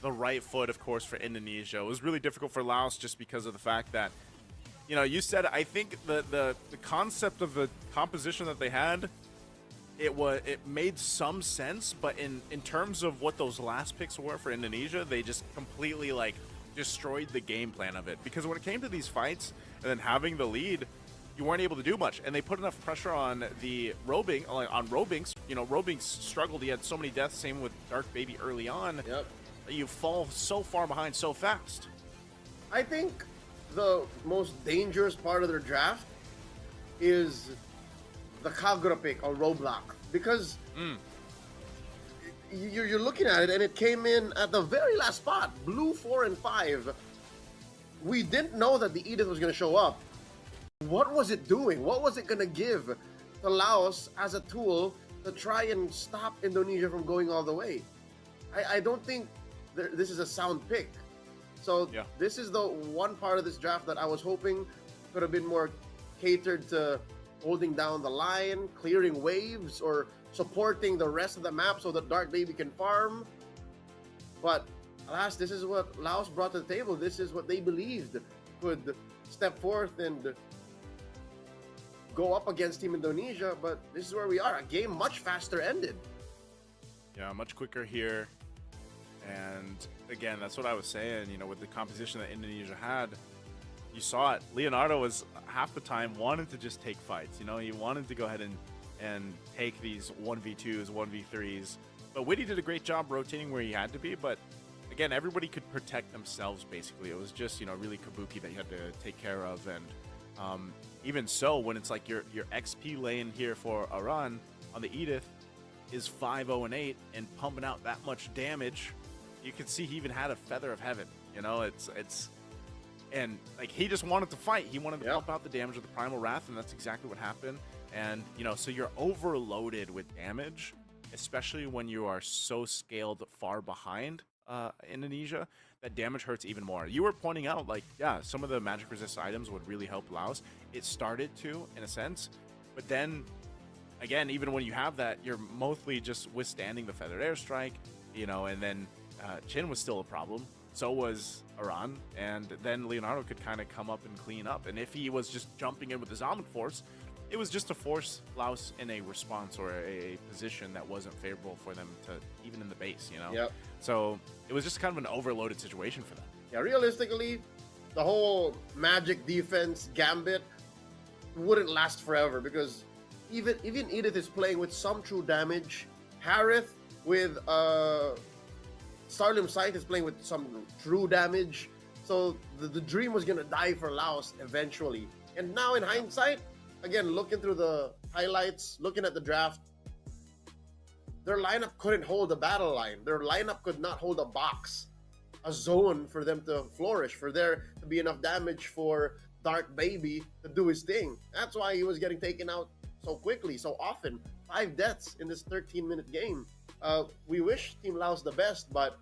S2: the right foot, of course, for Indonesia. It was really difficult for Laos just because of the fact that, you said, I think the concept of the composition that they had, it made some sense, but in terms of what those last picks were for Indonesia, they just completely destroyed the game plan of it. Because when it came to these fights and then having the lead, you weren't able to do much, and they put enough pressure on the Robing, on Robinks. Robinks struggled. He had so many deaths. Same with Dark Baby early on.
S1: Yep.
S2: That you fall so far behind so fast.
S1: I think the most dangerous part of their draft is the Kagura pick on Roblox, because you're looking at it and it came in at the very last spot, blue 4 and 5. We didn't know that the Edith was going to show up. What was it doing? What was it going to give to Laos as a tool to try and stop Indonesia from going all the way? I don't think this is a sound pick. So this is the one part of this draft that I was hoping could have been more catered to holding down the line, clearing waves, or supporting the rest of the map so that Dark Baby can farm. But alas, this is what Laos brought to the table. This is what they believed could step forth and go up against Team Indonesia, but this is where we are. A game much faster ended.
S2: Yeah, much quicker here. And again, that's what I was saying, with the composition that Indonesia had. You saw it. Leonardo was half the time wanted to just take fights. He wanted to go ahead and take these 1v2s, 1v3s. But Witty did a great job rotating where he had to be. But again, everybody could protect themselves, basically. It was just, really Kabuki that you had to take care of. And even so, when it's like your XP lane here for Iran on the Edith is 5-0-8 and pumping out that much damage, you can see he even had a Feather of Heaven. And he just wanted to fight. He wanted to pump out the damage with the Primal Wrath, and that's exactly what happened. And so you're overloaded with damage, especially when you are so scaled far behind Indonesia. That damage hurts even more. You were pointing out, some of the magic resist items would really help Laos. It started to, in a sense, but then again, even when you have that, you're mostly just withstanding the feathered airstrike, and then Chin was still a problem. So was Iran, and then Leonardo could kind of come up and clean up. And if he was just jumping in with the Zaman Force, it was just to force Laos in a response or a position that wasn't favorable for them to, even in the base,
S1: Yep.
S2: So it was just kind of an overloaded situation for them.
S1: Yeah, realistically, the whole magic defense gambit wouldn't last forever, because Even Edith is playing with some true damage. Harith with Starlim Sight is playing with some true damage. So the dream was gonna die for Laos eventually. And now in hindsight, again, looking through the highlights, looking at the draft, their lineup couldn't hold a battle line. Their lineup could not hold a box, a zone for them to flourish, for there to be enough damage for Dark Baby to do his thing. That's why he was getting taken out so quickly, so often. 5 deaths in this 13-minute game. We wish Team Laos the best, but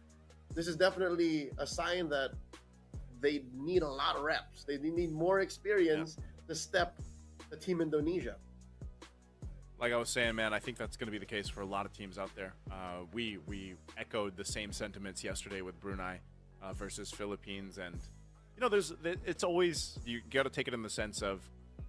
S1: this is definitely a sign that they need a lot of reps. They need more experience to step the Team Indonesia.
S2: Like I was saying, man, I think that's going to be the case for a lot of teams out there. We echoed the same sentiments yesterday with Brunei versus Philippines, and you know, it's always, you got to take it in the sense of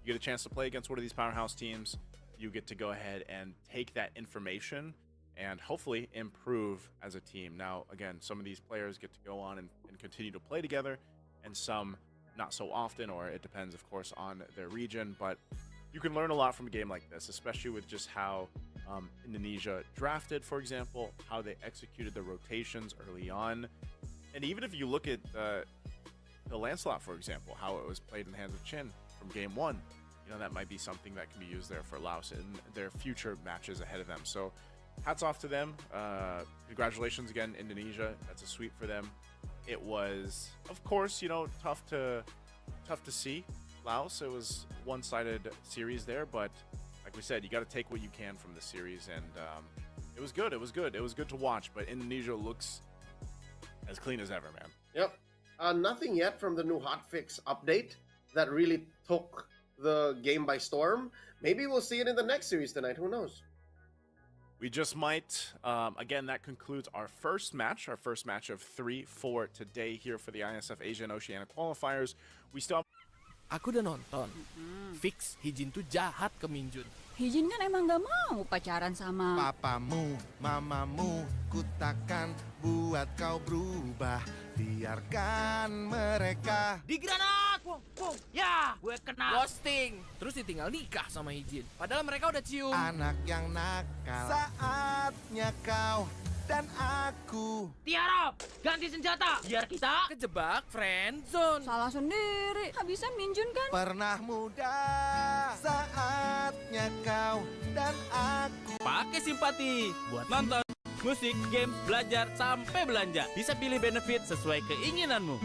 S2: you get a chance to play against one of these powerhouse teams. You get to go ahead and take that information and hopefully improve as a team. Now, again, some of these players get to go on and continue to play together, and some not so often, or it depends, of course, on their region. But you can learn a lot from a game like this, especially with just how Indonesia drafted, for example, how they executed the rotations early on. And even if you look at the Lancelot, for example, how it was played in the hands of Chin from game 1, you know, that might be something that can be used there for Laos in their future matches ahead of them. So hats off to them. Congratulations again, Indonesia. That's a sweep for them. It was, of course, you know, tough to see Laos. It was one-sided series there, but like we said, you got to take what you can from the series, and it was good. It was good. It was good to watch, but Indonesia looks as clean as ever, man.
S1: Yep. Nothing yet from the new hotfix update that really took the game by storm. Maybe we'll see it in the next series tonight. Who knows?
S2: We just might. Again, that concludes our first match of 3 for today here for the IESF Asia and Oceania Qualifiers. We still have...
S5: Aku udah nonton. Fix Hijin tuh jahat ke Minjun.
S6: Hijin kan emang gak mau pacaran sama
S7: Papamu, mamamu, kutakkan buat kau berubah. Biarkan mereka.
S3: Di granat! Ya, gue kena.
S5: Ghosting. Terus ditinggal nikah sama Hijin. Padahal mereka udah cium.
S7: Anak yang nakal. Saatnya kau dan aku.
S3: Tiara, ganti senjata. Biar kita
S5: Kejebak friendzone.
S6: salah sendiri. Gak bisa Minjun kan?
S7: Pernah muda. Saatnya kau dan aku.
S3: pakai simpati buat nonton, musik, game, belajar, sampai belanja. Bisa pilih benefit sesuai keinginanmu.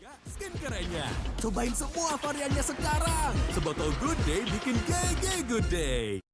S3: Ya, skincare-nya. Cobain semua variannya sekarang. Sebotol Good Day bikin GG Good Day.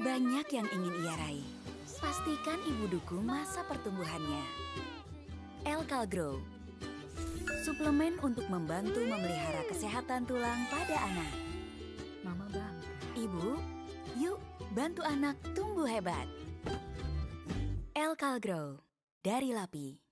S8: Banyak yang ingin ia raih. Pastikan ibu dukung masa pertumbuhannya. L-Calgrow, suplemen untuk membantu memelihara kesehatan tulang pada anak. Mama bangga. Ibu, yuk bantu anak tumbuh hebat. L-Calgrow, dari Lapi.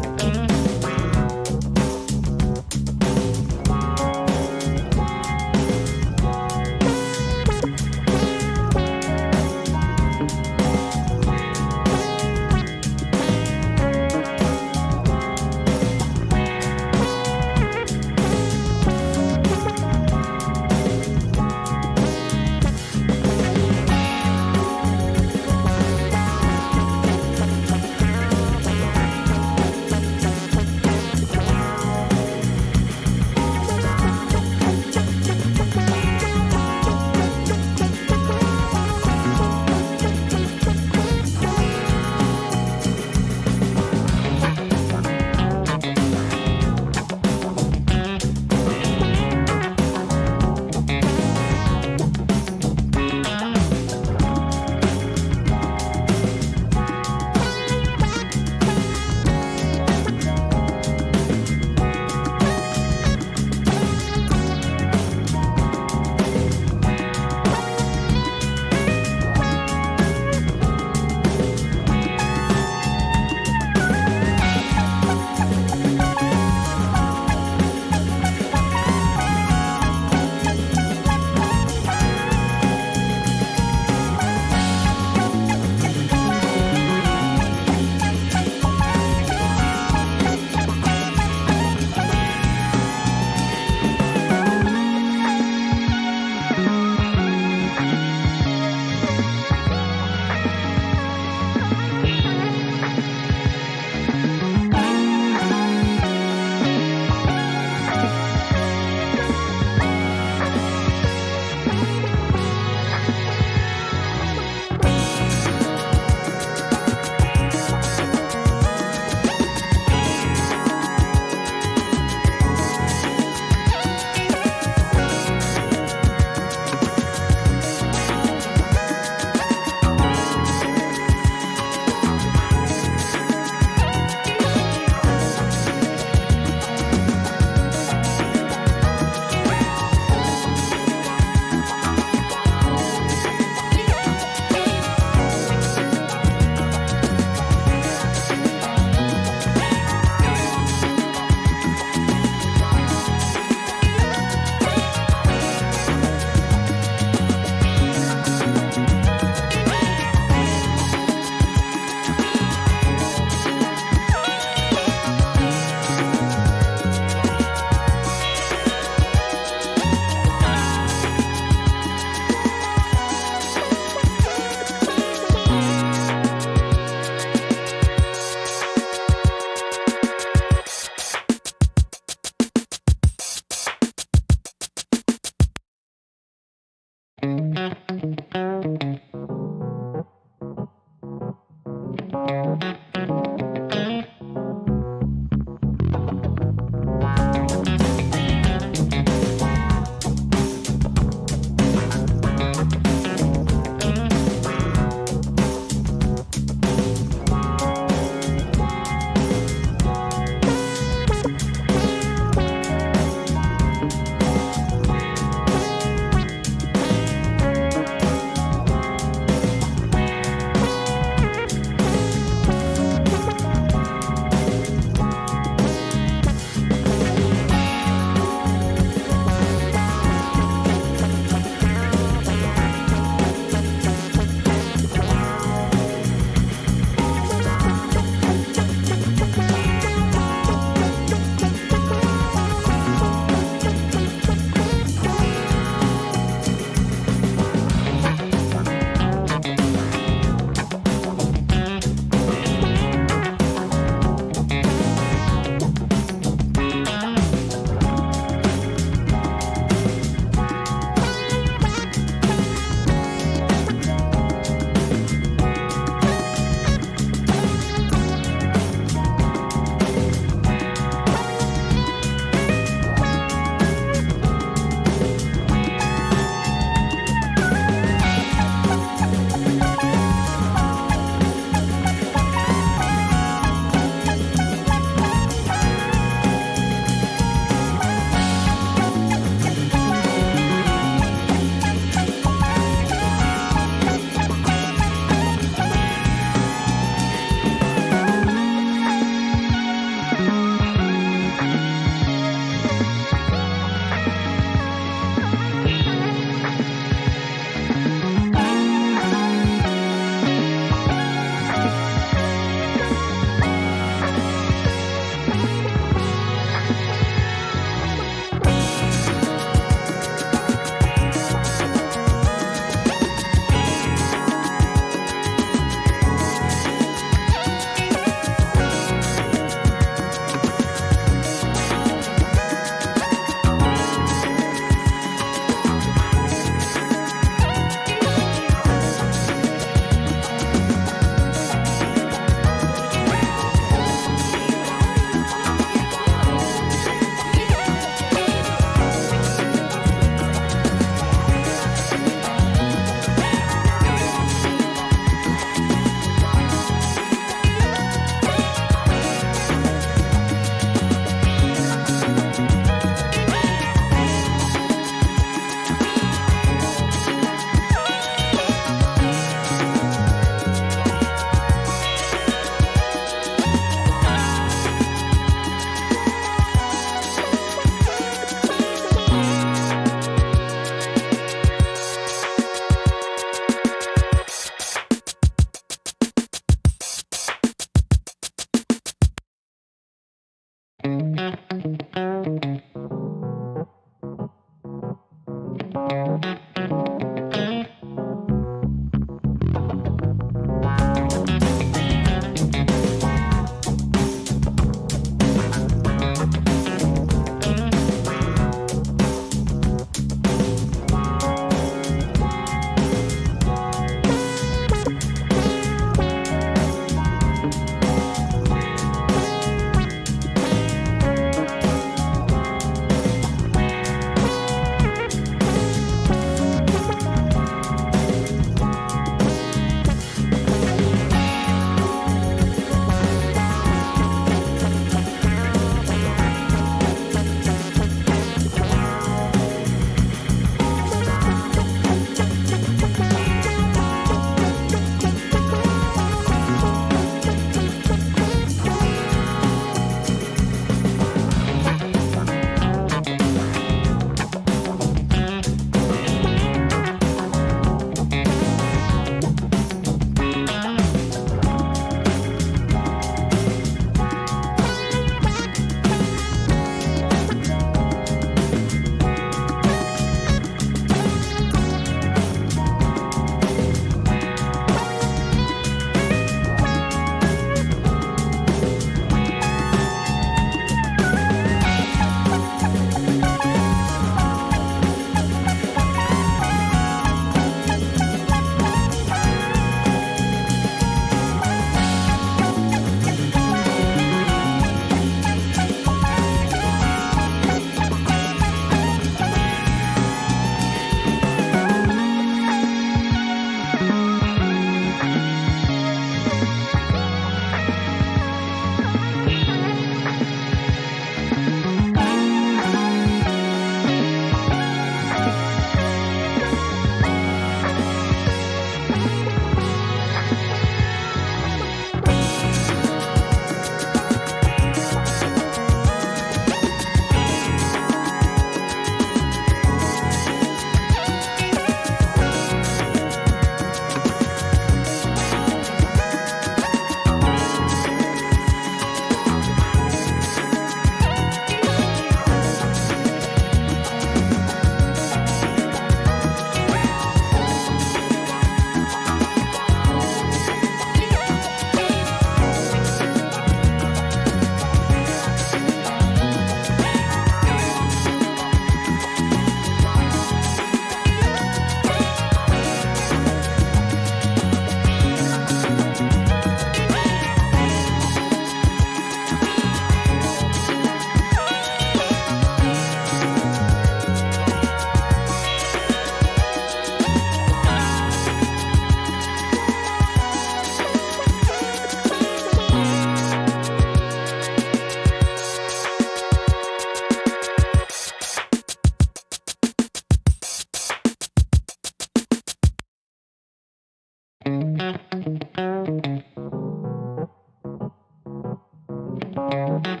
S9: Bye.